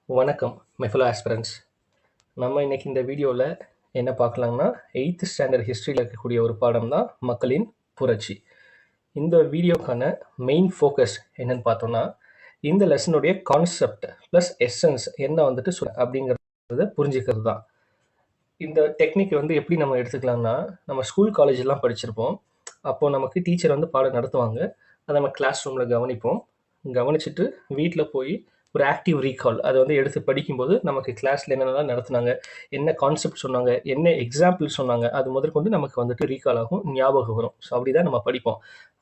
வணக்கம் my fellow aspirants. நம்ம இன்னைக்கு இந்த வீடியோவில் என்ன பார்க்கலாம்னா 8th ஸ்டாண்டர்ட் ஹிஸ்ட்ரியில் இருக்கக்கூடிய ஒரு பாடம் தான் மக்களின் புரட்சி. இந்த வீடியோக்கான மெயின் ஃபோக்கஸ் என்னன்னு பார்த்தோம்னா, இந்த லெசனுடைய கான்செப்ட் ப்ளஸ் எசன்ஸ் என்ன அப்படிங்கிறத புரிஞ்சுக்கிறது தான். இந்த டெக்னிக் எப்படி நம்ம எடுத்துக்கலாம்னா, நம்ம ஸ்கூல் காலேஜெலாம் படிச்சிருப்போம். அப்போது நமக்கு டீச்சர் பாடம் நடத்துவாங்க. அதை நம்ம கிளாஸ் ரூமில் கவனிப்போம். கவனிச்சுட்டு வீட்டில் போய் ஒரு ஆக்டிவ் ரீகால் அதை எடுத்து படிக்கும்போது நமக்கு கிளாஸில் என்னென்னலாம் நடத்துனாங்க, என்ன கான்செப்ட் சொன்னாங்க, என்ன எக்ஸாம்பிள் சொன்னாங்க, அது முதற்கொண்டு நமக்கு ரீகால் ஆகும், ஞாபகம் வரும். ஸோ அப்படி தான் நம்ம படிப்போம்.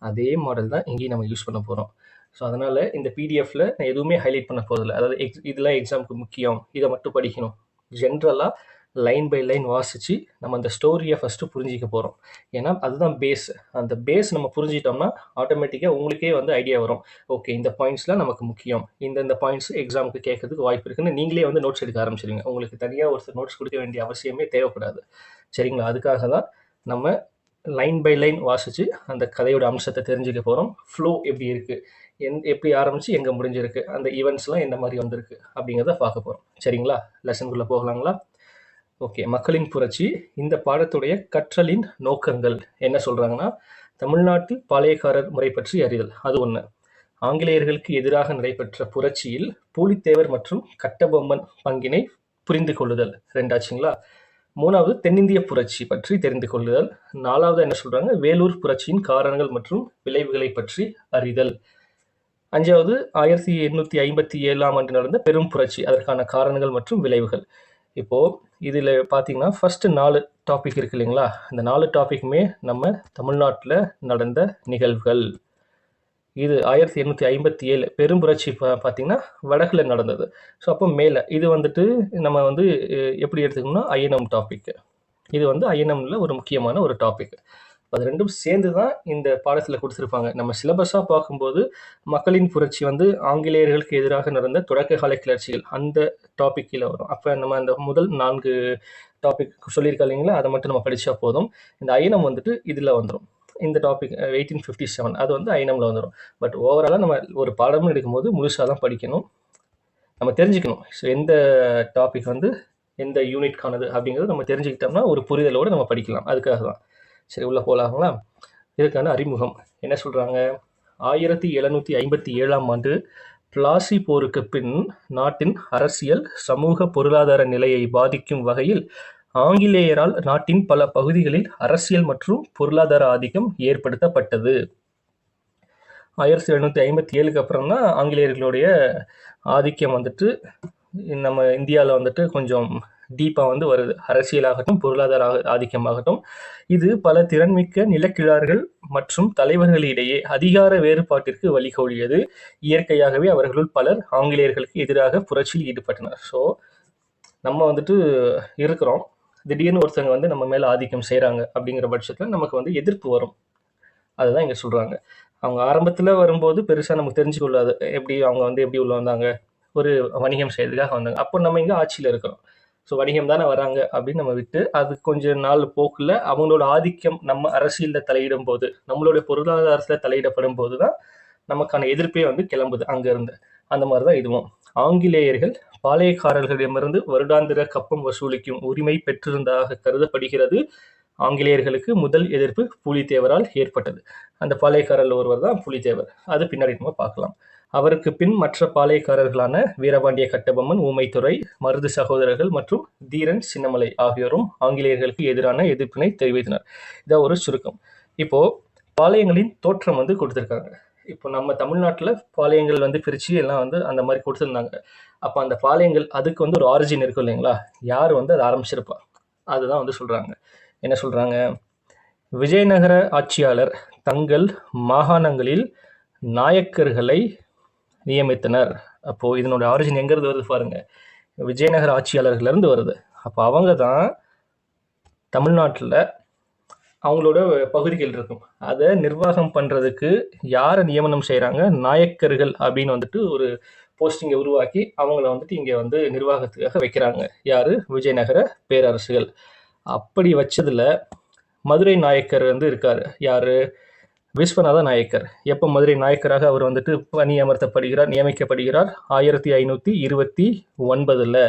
அதே மாடல் தான் இங்கேயும் நம்ம யூஸ் பண்ண போகிறோம். ஸோ அதனால் இந்த பிடிஎஃப்பில் நான் எதுவுமே ஹைலைட் பண்ண போகிறதில்ல. அதாவது இதெல்லாம் எக்ஸாமுக்கு முக்கியம், இதை மட்டும் படிக்கணும். ஜென்ரலாக லைன் பை லைன் வாசித்து நம்ம அந்த ஸ்டோரியை ஃபஸ்ட்டு புரிஞ்சிக்க போகிறோம். ஏன்னா அதுதான் பேஸ். அந்த பேஸ் நம்ம புரிஞ்சிட்டோம்னா ஆட்டோமேட்டிக்காக உங்களுக்கே ஐடியா வரும். ஓகே, இந்த பாயிண்ட்ஸ்லாம் நமக்கு முக்கியம், இந்த பாயிண்ட்ஸ் எக்ஸாமுக்கு கேட்கறதுக்கு வாய்ப்பு இருக்குன்னு நீங்களே நோட்ஸ் எடுக்க ஆரம்பிச்சிடுங்க. உங்களுக்கு தனியாக ஒருத்தர் நோட்ஸ் கொடுக்க வேண்டிய அவசியமே தேவைப்படாது. சரிங்களா? அதுக்காக தான் நம்ம லைன் பை லைன் வாசித்து அந்த கதையோட அம்சத்தை தெரிஞ்சுக்க போகிறோம். ஃப்ளோ எப்படி இருக்குது, எப்படி ஆரம்பித்து எங்கே முடிஞ்சிருக்கு, அந்த ஈவெண்ட்ஸ்லாம் எந்த மாதிரி வந்திருக்கு அப்படிங்கிறத பார்க்க போகிறோம். சரிங்களா? லெசனுக்குள்ளே போகலாங்களா? ஓகே, மக்களின் புரட்சி இந்த பாடத்துடைய கற்றலின் நோக்கங்கள் என்ன சொல்கிறாங்கன்னா, தமிழ்நாட்டில் பாளையக்காரர் முறை பற்றி அறிதல், அது ஒன்று. ஆங்கிலேயர்களுக்கு எதிராக நடைபெற்ற புரட்சியில் பூலித்தேவர் மற்றும் கட்டபொம்மன் பங்கினை புரிந்து கொள்ளுதல், ரெண்டாச்சுங்களா. மூணாவது தென்னிந்திய புரட்சி பற்றி தெரிந்து கொள்ளுதல். நாலாவது என்ன சொல்கிறாங்க, வேலூர் புரட்சியின் காரணங்கள் மற்றும் விளைவுகளை பற்றி அறிதல். அஞ்சாவது 1857ஆம் ஆண்டு நடந்த பெரும் புரட்சி, அதற்கான காரணங்கள் மற்றும் விளைவுகள். இப்போது இதில் பார்த்தீங்கன்னா ஃபஸ்ட்டு 4 டாபிக் இருக்கு இல்லைங்களா? இந்த 4 டாப்பிக்குமே நம்ம தமிழ்நாட்டில் நடந்த நிகழ்வுகள். இது 1857 பெரும் புரட்சி பார்த்தீங்கன்னா வடக்கில் நடந்தது. ஸோ அப்போ மேலே இது நம்ம எப்படி எடுத்துக்கணும்னா ஐஎன்எம் டாபிக். இது ஐஎன்எம்ல ஒரு முக்கியமான ஒரு டாபிக். அது ரெண்டும் சேர்ந்து தான் இந்த பாடத்தில் கொடுத்துருப்பாங்க. நம்ம சிலபஸாக பார்க்கும்போது மக்களின் புரட்சி ஆங்கிலேயர்களுக்கு எதிராக நடந்த தொடக்க கால கிளர்ச்சிகள் அந்த டாபிக் கீழே வரும். அப்போ நம்ம அந்த முதல் 4 டாபிக் சொல்லியிருக்கோம் இல்லைங்களா, அதை மட்டும் நம்ம படித்தா போதும். இந்த ஐஎன்எம் இதில் வந்துடும். இந்த டாபிக் 1857 அது ஐஎன்எம்ல வந்துடும். பட் ஓவராலாக நம்ம ஒரு பாடமும் எடுக்கும்போது முழுசாக தான் படிக்கணும், நம்ம தெரிஞ்சுக்கணும். ஸோ எந்த டாபிக் எந்த யூனிட்கானது அப்படிங்கிறது நம்ம தெரிஞ்சுக்கிட்டோம்னா ஒரு புரிதலோடு நம்ம படிக்கலாம். அதுக்காக தான். சரி, உள்ள போகலாங்களா? இதுக்கான அறிமுகம் என்ன சொல்கிறாங்க, 1757ஆம் ஆண்டு பிளாசி போருக்கு பின் நாட்டின் அரசியல் சமூக பொருளாதார நிலையை பாதிக்கும் வகையில் ஆங்கிலேயரால் நாட்டின் பல பகுதிகளில் அரசியல் மற்றும் பொருளாதார ஆதிக்கம் ஏற்படுத்தப்பட்டது. 1757க்கு அப்புறம் தான் ஆங்கிலேயர்களுடைய ஆதிக்கம் நம்ம இந்தியாவில் கொஞ்சம் டீப்பாக வருது. அரசியலாகட்டும் பொருளாதார ஆதிக்கமாகட்டும். இது பல திறன்மிக்க நிலக்கிழார்கள் மற்றும் தலைவர்களிடையே அதிகார வேறுபாட்டிற்கு வழிகோலியது. இயற்கையாகவே அவர்களுள் பலர் ஆங்கிலேயர்களுக்கு எதிராக புரட்சியில் ஈடுபட்டனர். ஸோ நம்ம இருக்கிறோம், திடீர்னு ஒருத்தவங்க நம்ம மேலே ஆதிக்கம் செய்கிறாங்க அப்படிங்கிற பட்சத்தில் நமக்கு எதிர்ப்பு வரும். அதுதான் இங்கே சொல்கிறாங்க. அவங்க ஆரம்பத்தில் வரும்போது பெருசாக நமக்கு தெரிஞ்சு கொள்ளாது, எப்படி அவங்க எப்படி உள்ள வந்தாங்க, ஒரு வணிகம் செய்யறதுக்காக வந்தாங்க. அப்போ நம்ம இங்கே ஆட்சியில் இருக்கிறோம். ஸோ வணிகம் தானே வராங்க அப்படின்னு நம்ம விட்டு அது கொஞ்சம் நாள் போக்கில் அவங்களோட ஆதிக்கம் நம்ம அரசியலில் தலையிடும் போது, நம்மளுடைய பொருளாதாரத்தில் தலையிடப்படும் போது தான் நமக்கான எதிர்ப்பே கிளம்புது அங்கேருந்து. அந்த மாதிரி தான் இதுவும். ஆங்கிலேயர்கள் பாளையக்காரர்களிடமிருந்து வருடாந்திர கப்பம் வசூலிக்கும் உரிமை பெற்றிருந்ததாக கருதப்படுகிறது. ஆங்கிலேயர்களுக்கு முதல் எதிர்ப்பு புலித்தேவரால் ஏற்பட்டது. அந்த பாளையக்காரர்கள் ஒருவர் தான் புலித்தேவர். அது பின்னாடி நம்ம பார்க்கலாம். அவருக்கு பின் மற்ற பாளையக்காரர்களான வீரபாண்டிய கட்டபொம்மன், ஊமைத்துறை, மருது சகோதரர்கள் மற்றும் தீரன் சின்னமலை ஆகியோரும் ஆங்கிலேயர்களுக்கு எதிரான எதிர்ப்பினை தெரிவித்தனர். இதான் ஒரு சுருக்கம். இப்போ பாளையங்களின் தோற்றம் கொடுத்துருக்காங்க. இப்போ நம்ம தமிழ்நாட்டில் பாளையங்கள் பிரித்து எல்லாம் அந்த மாதிரி கொடுத்துருந்தாங்க. அப்போ அந்த பாளையங்கள் அதுக்கு ஒரு ஆரிஜின் இருக்கும் இல்லைங்களா, யார் அதை ஆரம்பிச்சிருப்பா, அதுதான் சொல்கிறாங்க. என்ன சொல்கிறாங்க, விஜயநகர ஆட்சியாளர் தங்கள் மாகாணங்களில் நாயக்கர்களை நியமித்தனர். அப்போது இதனோட ஆரிஜின் எங்கேருந்து வருது பாருங்க, விஜயநகர ஆட்சியாளர்கள்லேருந்து வருது. அப்போ அவங்க தான் தமிழ்நாட்டில் அவங்களோட பகுதிகள் இருக்கும், அதை நிர்வாகம் பண்ணுறதுக்கு யாரை நியமனம் செய்கிறாங்க, நாயக்கர்கள் அப்படின்னு ஒரு போஸ்டிங்கை உருவாக்கி அவங்கள இங்கே நிர்வாகத்துக்காக வைக்கிறாங்க. யார்? விஜயநகர பேரரசுகள். அப்படி வச்சதில் மதுரை நாயக்கர் இருக்கார். யார்? விஸ்வநாத நாயக்கர். எப்போ மதுரை நாயக்கராக அவர் வந்துட்டு நியமிக்கப்படுகிறார் 1529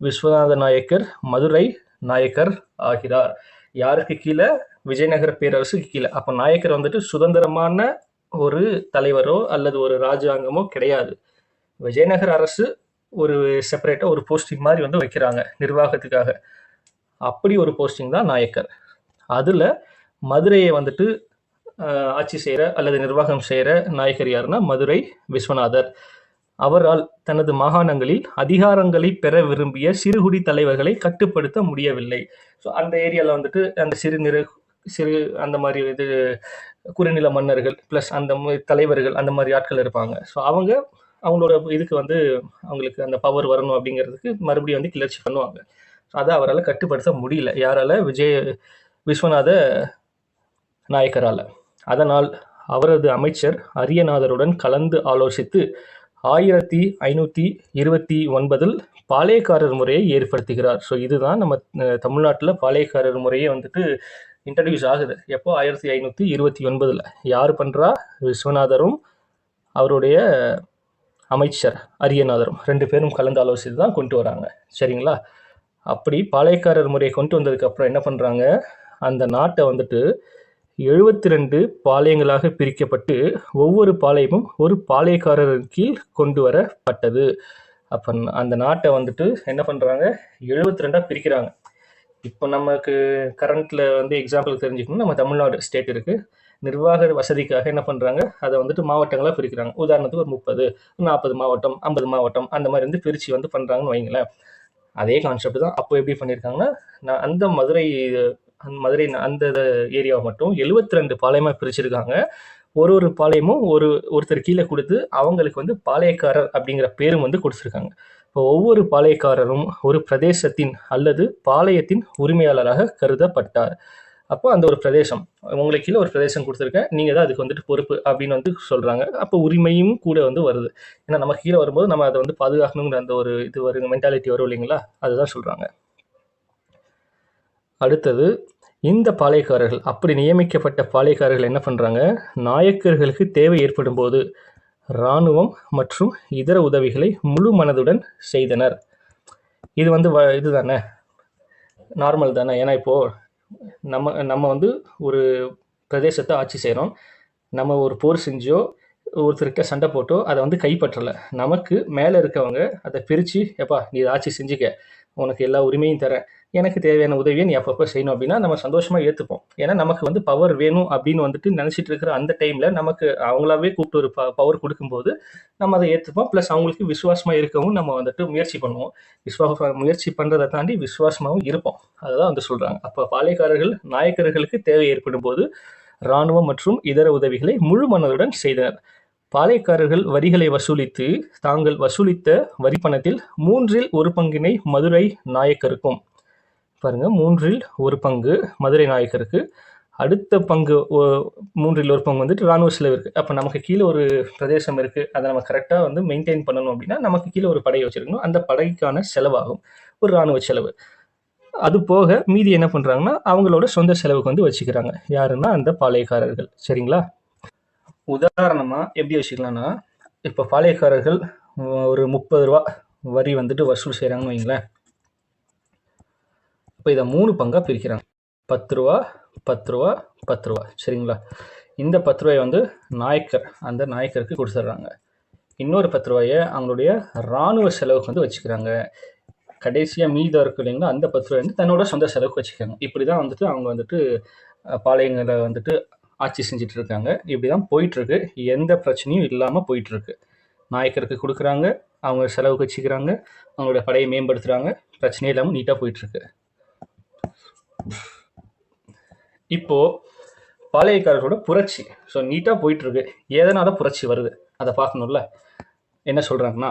விஸ்வநாத நாயக்கர் மதுரை நாயக்கர் ஆகிறார். யாருக்கு கீழே? விஜயநகர பேரரசுக்கு கீழே. அப்போ நாயக்கர் வந்துட்டு சுதந்திரமான ஒரு தலைவரோ அல்லது ஒரு ராஜாங்கமோ கிடையாது. விஜயநகர அரசு ஒரு செப்பரேட்டா ஒரு போஸ்டிங் மாதிரி வந்து வைக்கிறாங்க நிர்வாகத்துக்காக. அப்படி ஒரு போஸ்டிங் தான் நாயக்கர். அதுல மதுரையை வந்துட்டு ஆட்சி செய்கிற அல்லது நிர்வாகம் செய்கிற நாயக்கர் யாருன்னா மதுரை விஸ்வநாதர். அவரால் தனது மாகாணங்களில் அதிகாரங்களை பெற விரும்பிய சிறுகுடி தலைவர்களை கட்டுப்படுத்த முடியவில்லை. ஸோ அந்த ஏரியாவில் வந்துட்டு அந்த சிறு அந்த மாதிரி இது குறுநில மன்னர்கள் ப்ளஸ் அந்த தலைவர்கள் அந்த மாதிரி ஆட்கள் இருப்பாங்க. ஸோ அவங்களோட இதுக்கு வந்து அவங்களுக்கு அந்த பவர் வரணும் அப்படிங்கிறதுக்கு மறுபடியும் வந்து கிளர்ச்சி பண்ணுவாங்க. அதை அவரால் கட்டுப்படுத்த முடியல. யாரால? விஸ்வநாத நாயக்கரால். அதனால் அவரது அமைச்சர் அரியநாதருடன் கலந்து ஆலோசித்து 1529 பாளையக்காரர் முறையை ஏற்படுத்துகிறார். ஸோ இதுதான் நம்ம தமிழ்நாட்டில் பாளையக்காரர் முறையே வந்துட்டு இன்ட்ரடியூஸ் ஆகுது. எப்போ? 1529. யார் பண்ணுறா? விஸ்வநாதரும் அவருடைய அமைச்சர் அரியநாதரும் 2 பேரும் கலந்து ஆலோசித்து தான் கொண்டு வராங்க. சரிங்களா? அப்படி பாளையக்காரர் முறையை கொண்டு வந்ததுக்கு அப்புறம் என்ன பண்ணுறாங்க? அந்த நாட்டை வந்துட்டு 72 பாளையங்களாக பிரிக்கப்பட்டு ஒவ்வொரு பாளையமும் ஒரு பாளையக்காரரின் கீழ் கொண்டு வரப்பட்டது. அப்போ அந்த நாட்டை வந்துட்டு என்ன பண்ணுறாங்க? 72 பிரிக்கிறாங்க. இப்போ நமக்கு கரண்ட்ல வந்து எக்ஸாம்பிள் தெரிஞ்சுக்கணும், நம்ம தமிழ்நாடு ஸ்டேட் இருக்கு. நிர்வாக வசதிக்காக என்ன பண்ணுறாங்க? அதை வந்துட்டு மாவட்டங்களாக பிரிக்கிறாங்க. உதாரணத்துக்கு ஒரு 30, 40 மாவட்டம், 50 மாவட்டம் அந்த மாதிரி வந்து பிரித்து வந்து பண்ணுறாங்கன்னு வைங்களேன். அதே கான்செப்ட் தான் அப்போ எப்படி பண்ணியிருக்காங்கன்னா, அந்த மதுரை அந்த ஏரியாவை மட்டும் 72 பாளையமாக பிரிச்சிருக்காங்க. ஒரு பாளையமும் ஒருத்தர் கீழே கொடுத்து அவங்களுக்கு வந்து பாளையக்காரர் அப்படிங்கிற பேரும் வந்து கொடுத்துருக்காங்க. இப்போ ஒவ்வொரு பாளையக்காரரும் ஒரு பிரதேசத்தின் அல்லது பாளையத்தின் உரிமையாளராக கருதப்பட்டார். அப்போ அந்த ஒரு பிரதேசம், உங்களுக்கு கீழே ஒரு பிரதேசம் கொடுத்துருக்கேன், நீங்கள் தான் அதுக்கு வந்துட்டு பொறுப்பு அப்படின்னு வந்து சொல்கிறாங்க. அப்போ உரிமையும் கூட வந்து வருது. ஏன்னா நம்ம கீழே வரும்போது நம்ம அதை வந்து பாதுகாக்கணுங்கிற அந்த ஒரு இது வருங்க, மென்டாலிட்டி வரும் இல்லைங்களா? அதுதான் சொல்கிறாங்க. அடுத்தது, இந்த பாளையக்காரர்கள், அப்படி நியமிக்கப்பட்ட பாளையக்காரர்கள் என்ன பண்ணுறாங்க? நாயக்கர்களுக்கு தேவை ஏற்படும் போது இராணுவம் மற்றும் இதர உதவிகளை முழு மனதுடன் செய்தனர். இது வந்து இதுதானே, நார்மல் தானே. ஏன்னா இப்போது நம்ம வந்து ஒரு பிரதேசத்தை ஆட்சி செய்கிறோம். நம்ம ஒரு போர் செஞ்சோ ஒருத்தர்கிட்ட சண்டை போட்டோ அதை வந்து கைப்பற்றலை. நமக்கு மேலே இருக்கவங்க அதை பிரித்து, எப்பா நீ இதை ஆட்சி செஞ்சுக்க, உனக்கு எல்லா உரிமையும் தரேன், எனக்கு தேவையான உதவியை நீ அப்பப்போ செய்யணும் அப்படின்னா நம்ம சந்தோஷமாக ஏற்றுப்போம். ஏன்னா நமக்கு வந்து பவர் வேணும் அப்படின்னு வந்துட்டு நினச்சிட்டு இருக்கிற அந்த டைமில் நமக்கு அவங்களாவே கூப்பிட்டு ஒரு பவர் கொடுக்கும்போது நம்ம அதை ஏற்றுப்போம். ப்ளஸ் அவங்களுக்கு விசுவாசமாக இருக்கவும் நம்ம வந்துட்டு முயற்சி பண்ணுவோம். முயற்சி பண்ணுறதை தாண்டி விசுவாசமாகவும் இருப்போம். அதுதான் வந்து சொல்கிறாங்க. அப்போ பாளையக்காரர்கள் நாயக்கர்களுக்கு தேவை ஏற்படும் போது இராணுவம் மற்றும் இதர உதவிகளை முழு மனதுடன் செய்தனர். பாளையக்காரர்கள் வரிகளை வசூலித்து தாங்கள் வசூலித்த வரி பணத்தில் 1/3 பங்கினை மதுரை நாயக்கருக்கும், பாருங்க 1/3 பங்கு மதுரை நாயக்கருக்கு, அடுத்த பங்கு 1/3 பங்கு வந்துட்டு இராணுவ செலவு இருக்குது. அப்போ நமக்கு கீழே ஒரு பிரதேசம் இருக்குது, அதை நம்ம கரெக்டாக வந்து மெயின்டைன் பண்ணணும் அப்படின்னா நமக்கு கீழே ஒரு படை வச்சுருக்கணும். அந்த படைக்கான செலவாகும் ஒரு இராணுவ செலவு. அது போக மீதி என்ன பண்ணுறாங்கன்னா அவங்களோட சொந்த செலவுக்கு வந்து வச்சுக்கிறாங்க. யாருன்னா அந்த பாளையக்காரர்கள். சரிங்களா? உதாரணமாக எப்படி வச்சுக்கலாம்னா, இப்போ பாளையக்காரர்கள் ஒரு 30 ரூபா வரி வந்துட்டு வசூல் செய்கிறாங்கன்னு வைங்களேன். இப்போ இதை 3 பங்காக பிரிக்கிறாங்க. 10 ரூபா, 10 ரூபா, 10 ரூபா. சரிங்களா? இந்த 10 ரூபாயை வந்து அந்த நாயக்கருக்கு கொடுத்துட்றாங்க. இன்னொரு 10 ரூபாயை அவங்களுடைய இராணுவ செலவுக்கு வந்து வச்சுக்கிறாங்க. கடைசியாக மீதம் இருக்கு இல்லைங்களா, அந்த 10 ரூபாய் வந்து தன்னோட சொந்த செலவுக்கு வச்சுக்கிறாங்க. இப்படி தான் வந்துட்டு அவங்க வந்துட்டு பாளையங்களை வந்துட்டு ஆட்சி செஞ்சுட்டு இருக்காங்க. இப்படி தான் போயிட்டுருக்கு. எந்த பிரச்சனையும் இல்லாமல் போயிட்டுருக்கு. நாயக்கருக்கு கொடுக்குறாங்க, அவங்க செலவுக்கு வச்சுக்கிறாங்க, அவங்களோட படையை மேம்படுத்துகிறாங்க, பிரச்சனையே இல்லாமல் நீட்டாக போயிட்டுருக்கு. இப்போது பாளையக்காரர்களோட புரட்சி ஸோ நீட்டாக போயிட்டுருக்கு. எதனால புரட்சி வருது அதை பார்க்கணும்ல. என்ன சொல்கிறாங்கன்னா,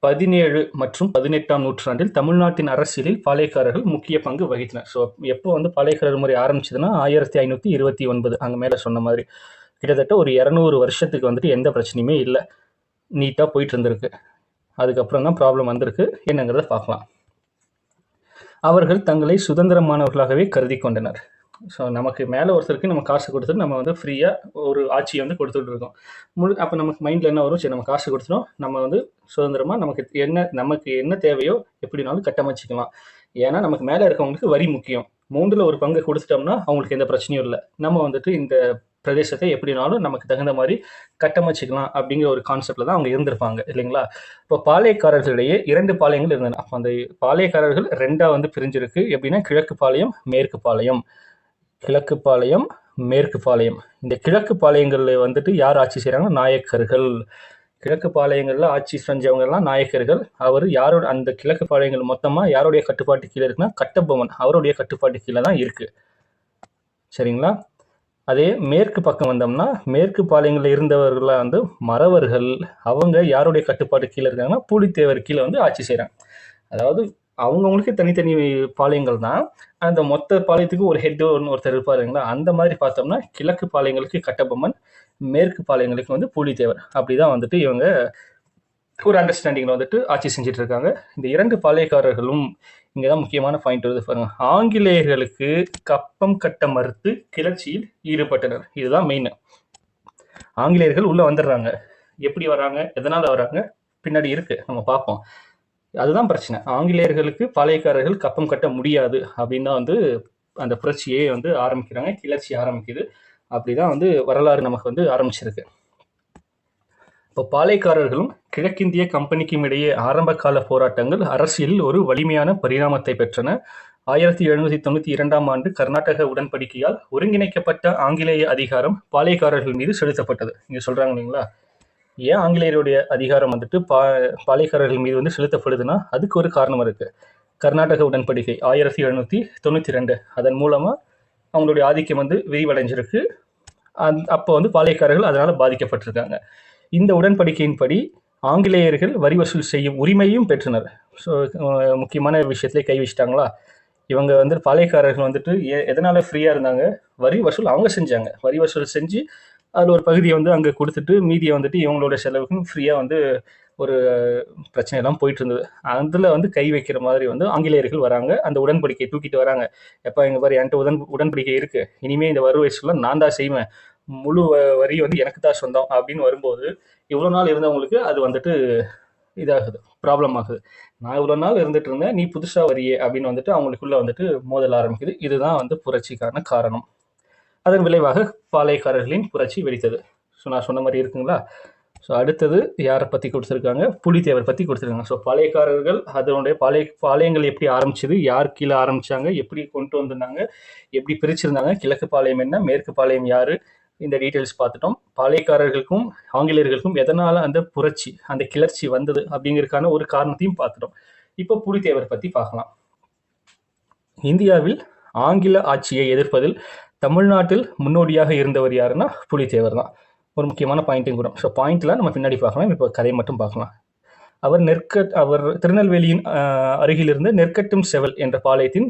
17 மற்றும் 18ஆம் நூற்றாண்டில் தமிழ்நாட்டின் அரசியலில் பாளையக்காரர்கள் முக்கிய பங்கு வகித்தனர். ஸோ எப்போ வந்து பாளையக்காரர் முறை ஆரம்பிச்சதுன்னா 1529, அங்கே மேலே சொன்ன மாதிரி கிட்டத்தட்ட ஒரு 200 வருஷத்துக்கு வந்துட்டு எந்த பிரச்சனையுமே இல்லை, நீட்டாக போயிட்டு இருந்திருக்கு. அதுக்கப்புறம் தான் ப்ராப்ளம் வந்திருக்கு. என்னங்கிறத பார்க்கலாம். அவர்கள் தங்களை சுதந்திரமானவர்களாகவே கருதி கொண்டனர். ஸோ நமக்கு மேலே ஒருத்தருக்கு நம்ம காசு கொடுத்துட்டு நம்ம வந்து ஃப்ரீயாக ஒரு ஆட்சியை வந்து கொடுத்துட்டு இருக்கோம். அப்போ நமக்கு மைண்டில் என்ன வரும், சரி நம்ம காசு கொடுத்துட்டோம், நம்ம வந்து சுதந்திரமாக நமக்கு என்ன தேவையோ எப்படினாலும் கட்டமைச்சிக்கலாம். ஏன்னா நமக்கு மேலே இருக்கவங்களுக்கு வரி முக்கியம். 3ல் 1 பங்கு கொடுத்துட்டோம்னா அவங்களுக்கு எந்த பிரச்சனையும் இல்லை. நம்ம வந்துட்டு இந்த பிரதேசத்தை எப்படினாலும் நமக்கு தகுந்த மாதிரி கட்டமைச்சிக்கலாம் அப்படிங்கிற ஒரு கான்செப்டில் தான் அவங்க இருந்திருப்பாங்க இல்லைங்களா? இப்போ பாளையக்காரர்களிடையே 2 பாளையங்கள் இருந்தன. அப்போ அந்த பாளையக்காரர்கள் 2ஆக வந்து பிரிஞ்சிருக்கு. எப்படின்னா கிழக்கு பாளையம், மேற்கு பாளையம். கிழக்கு பாளையம், மேற்கு பாளையம். இந்த கிழக்கு பாளையங்களில் வந்துட்டு யார் ஆட்சி செய்கிறாங்க? நாயக்கர்கள். கிழக்கு பாளையங்களில் ஆட்சி செஞ்சவங்க எல்லாம் நாயக்கர்கள். அவர் யாரோட அந்த கிழக்கு பாளையங்கள் மொத்தமாக யாருடைய கட்டுப்பாட்டு கீழே இருக்குன்னா கட்டபொம்மன் அவருடைய கட்டுப்பாட்டு கீழே தான் இருக்கு. சரிங்களா? அதே மேற்கு பக்கம் வந்தோம்னா மேற்கு பாளையங்களில் இருந்தவர்களாக வந்து மறவர்கள். அவங்க யாருடைய கட்டுப்பாட்டு கீழே இருக்காங்கன்னா பூலித்தேவர் கீழே வந்து ஆட்சி செய்கிறாங்க. அதாவது அவங்கவுங்களுக்கு தனித்தனி பாளையங்கள் தான். அந்த மொத்த பாளையத்துக்கு ஒரு ஹெட் ஒருத்தர் இருப்பாருங்களா? அந்த மாதிரி பார்த்தோம்னா கிழக்கு பாளையங்களுக்கு கட்டபொம்மன், மேற்கு பாளையங்களுக்கு வந்து பூலித்தேவர். அப்படிதான் வந்துட்டு இவங்க ஒரு அண்டர்ஸ்டாண்டிங்ல வந்துட்டு ஆட்சி செஞ்சுட்டு இருக்காங்க. இந்த 2 பாளையக்காரர்களும் இங்கதான் முக்கியமான பாயிண்ட் வருது பாருங்க. ஆங்கிலேயர்களுக்கு கப்பம் கட்ட மறுத்து கிளர்ச்சியில் ஈடுபட்டனர். இதுதான் மெயின். ஆங்கிலேயர்கள் உள்ள வந்துடுறாங்க. எப்படி வராங்க, எதனால வராங்க, பின்னாடி இருக்கு, நம்ம பார்ப்போம். அதுதான் பிரச்சனை. ஆங்கிலேயர்களுக்கு பாளையக்காரர்கள் கப்பம் கட்ட முடியாது அப்படின்னு தான் வந்து அந்த புரட்சியே வந்து ஆரம்பிக்கிறாங்க, கிளர்ச்சி ஆரம்பிக்குது. அப்படிதான் வந்து வரலாறு நமக்கு வந்து ஆரம்பிச்சிருக்கு. இப்போ பாளையக்காரர்களும் கிழக்கிந்திய கம்பெனிக்கும் இடையே ஆரம்ப கால போராட்டங்கள் அரசியலில் ஒரு வலிமையான பரிணாமத்தை பெற்றன. 1792ஆம் ஆண்டு கர்நாடக உடன்படிக்கையால் ஒருங்கிணைக்கப்பட்ட ஆங்கிலேய அதிகாரம் பாளையக்காரர்கள் மீது செலுத்தப்பட்டது. இங்க சொல்றாங்க இல்லைங்களா, ஏன் ஆங்கிலேயருடைய அதிகாரம் வந்துட்டு பாளையக்காரர்கள் மீது வந்து செலுத்தப்படுதுன்னா அதுக்கு ஒரு காரணம் இருக்கு. கர்நாடக உடன்படிக்கை 1792, அதன் மூலமா அவங்களுடைய ஆதிக்கம் வந்து விரிவடைஞ்சிருக்கு. அப்போ வந்து பாளையக்காரர்கள் அதனால பாதிக்கப்பட்டிருக்காங்க. இந்த உடன்படிக்கையின்படி ஆங்கிலேயர்கள் வரி வசூல் செய்யும் உரிமையும் பெற்றனர். ஸோ முக்கியமான விஷயத்துல கை வச்சிட்டாங்களா இவங்க வந்து பாளையக்காரர்கள் வந்துட்டு எதனால ஃப்ரீயா இருந்தாங்க, வரி வசூல் அவங்க செஞ்சாங்க. வரி வசூல் செஞ்சு அதில் ஒரு பகுதியை வந்து அங்கே கொடுத்துட்டு மீதியை வந்துட்டு இவங்களோட செலவுக்கும் ஃப்ரீயாக வந்து ஒரு பிரச்சனையெல்லாம் போயிட்டு இருந்தது. அதில் வந்து கை வைக்கிற மாதிரி வந்து ஆங்கிலேயர்கள் வராங்க, அந்த உடன்படிக்கையை தூக்கிட்டு வராங்க. எப்போ எங்கள் பாரு என்கிட்ட உடன்படிக்கை இருக்கு, இனிமேல் இந்த வரி வசூலாம் நான் தான் செய்வேன், முழு வரி வந்து எனக்கு தான் சொந்தம் அப்படின்னு வரும்போது இவ்வளோ நாள் இருந்தவங்களுக்கு அது வந்துட்டு இதாகுது, ப்ராப்ளம் ஆகுது. நான் இவ்வளோ நாள் இருந்துட்டு இருந்தேன், நீ புதுசாக வரியே அப்படின்னு வந்துட்டு அவங்களுக்குள்ள வந்துட்டு மோதல் ஆரம்பிக்குது. இதுதான் வந்து புரட்சிக்கான காரணம். அதன் விளைவாக பாளையக்காரர்களின் புரட்சி வெடித்தது. ஸோ நான் சொன்ன மாதிரி இருக்குங்களா. ஸோ அடுத்தது யாரை பற்றி கொடுத்துருக்காங்க, புலித்தேவர் பற்றி கொடுத்துருக்காங்க. ஸோ பாளையக்காரர்கள் அதனுடைய பாளையங்கள் எப்படி ஆரம்பிச்சது, யார் கீழே ஆரம்பிச்சாங்க, எப்படி கொண்டு வந்திருந்தாங்க, எப்படி பிரிச்சிருந்தாங்க, கிழக்கு பாளையம் என்ன, மேற்கு பாளையம் யாரு, இந்த டீட்டெயில்ஸ் பார்த்துட்டோம். பாளையக்காரர்களுக்கும் ஆங்கிலேயர்களுக்கும் எதனால அந்த புரட்சி அந்த கிளர்ச்சி வந்தது அப்படிங்கிறதுக்கான ஒரு காரணத்தையும் பார்த்துட்டோம். இப்போ புலித்தேவர் பற்றி பார்க்கலாம். இந்தியாவில் ஆங்கில ஆட்சியை எதிர்ப்பதில் தமிழ்நாட்டில் முன்னோடியாக இருந்தவர் யாருன்னா புலித்தேவர் தான். ஒரு முக்கியமான பாயிண்ட்டும் கூட. ஸோ பாயிண்ட்லாம் நம்ம பின்னாடி பார்க்கலாம், இப்போ கதையை மட்டும் பார்க்கலாம். அவர் திருநெல்வேலியின் அருகில் இருந்த நெற்கட்டும் செவல் என்ற பாளையத்தின்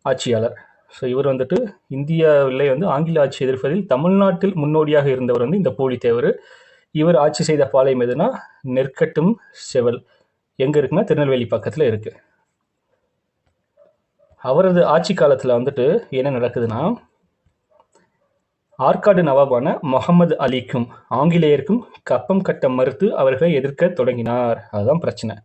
ஆட்சியாளர். ஸோ இவர் வந்துட்டு இந்தியாவில் வந்து ஆங்கில ஆட்சி எதிர்ப்பதில் தமிழ்நாட்டில் முன்னோடியாக இருந்தவர் வந்து இந்த புலித்தேவர். இவர் ஆட்சி செய்த பாளையம் எதுனா நெற்கட்டும் செவல். எங்கே இருக்குன்னா திருநெல்வேலி பக்கத்தில் இருக்கு. அவரது ஆட்சி காலத்தில் வந்துட்டு என்ன நடக்குதுன்னா, ஆற்காடு நவாபான முகமது அலிக்கும் ஆங்கிலேயருக்கும் கப்பம் கட்ட மறுத்து அவர்களை எதிர்க்க தொடங்கினார். அதுதான் பிரச்சனை.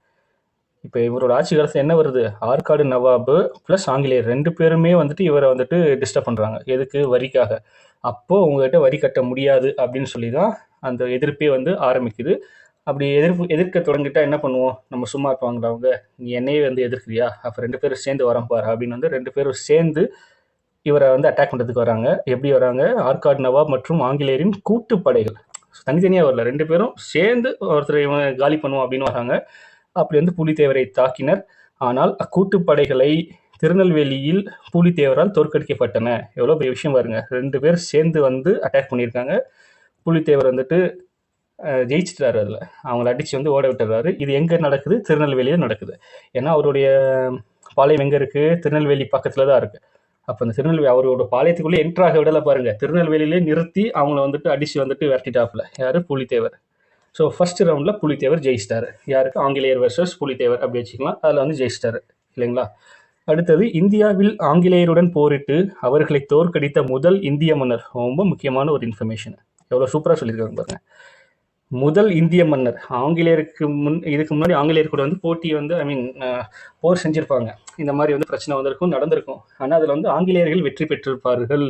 இப்போ இவரோட ஆட்சி காலத்தில் என்ன வருது, ஆற்காடு நவாபு ப்ளஸ் ஆங்கிலேயர் 2 பேருமே வந்துட்டு இவரை வந்துட்டு டிஸ்டர்ப் பண்ணுறாங்க. எதுக்கு, வரிக்காக. அப்போ உங்ககிட்ட வரி கட்ட முடியாது அப்படின்னு சொல்லி தான் அந்த எதிர்ப்பே வந்து ஆரம்பிக்குது. அப்படி எதிர்க்க தொடங்கிட்டா என்ன பண்ணுவோம், நம்ம சும்மா இருப்பாங்களா அவங்க, நீ என்னையே வந்து எதிர்க்கிறியா, அப்போ 2 பேரும் சேர்ந்து வரோம் பாரு அப்படின்னு வந்து 2 பேரும் சேர்ந்து இவரை வந்து அட்டாக் பண்ணுறதுக்கு வராங்க. எப்படி வராங்க, ஆற்காடு நவாப் மற்றும் ஆங்கிலேயரின் கூட்டுப்படைகள், தனித்தனியாக வரல, 2 பேரும் சேர்ந்து ஒருத்தர் இவன் காலி பண்ணுவோம் அப்படின்னு வராங்க. அப்படி வந்து புலித்தேவரை தாக்கினர். ஆனால் அக்கூட்டுப்படைகளை திருநெல்வேலியில் புலித்தேவரால் தோற்கடிக்கப்பட்டன. எவ்வளோ பெரிய விஷயம் பாருங்க, 2 பேர் சேர்ந்து வந்து அட்டாக் பண்ணியிருக்காங்க. புலித்தேவர் வந்துட்டு ஜெயிச்சிட்டாரு, அதில் அவங்கள அடித்து வந்து ஓட விட்டுறாரு. இது எங்கே நடக்குது, திருநெல்வேலியில் நடக்குது. ஏன்னா அவருடைய பாளையம் எங்கே இருக்குது, திருநெல்வேலி பக்கத்தில் தான் இருக்குது. அப்போ அந்த திருநெல்வேலி அவரோட பாளையத்துக்குள்ளே என்ட்ராக விடலை பாருங்க, திருநெல்வேலியிலே நிறுத்தி அவங்கள வந்துட்டு அடித்து வந்துட்டு விரட்டிட்டாப்புல யார், புலித்தேவர். ஸோ ஃபர்ஸ்ட் ரவுண்டில் புலித்தேவர் ஜெயிச்சிட்டாரு. யாருக்கு, ஆங்கிலேயர் வெர்சஸ் புலித்தேவர் அப்படி வச்சுக்கலாம். அதில் வந்து ஜெயிச்சிட்டாரு இல்லைங்களா. அடுத்தது இந்தியாவில் ஆங்கிலேயருடன் போரிட்டு அவர்களை தோற்கடித்த முதல் இந்திய மன்னர். ரொம்ப முக்கியமான ஒரு இன்ஃபர்மேஷன். எவ்வளோ சூப்பராக சொல்லியிருக்காங்க பாருங்க. முதல் இந்திய மன்னர். ஆங்கிலேயருக்கு இதுக்கு முன்னாடி ஆங்கிலேயர் கூட வந்து போட்டி வந்து போர் செஞ்சிருப்பாங்க. இந்த மாதிரி வந்து பிரச்சனை வந்திருக்கும், நடந்திருக்கும். ஆனால் அதில் வந்து ஆங்கிலேயர்கள் வெற்றி பெற்றிருப்பார்கள்.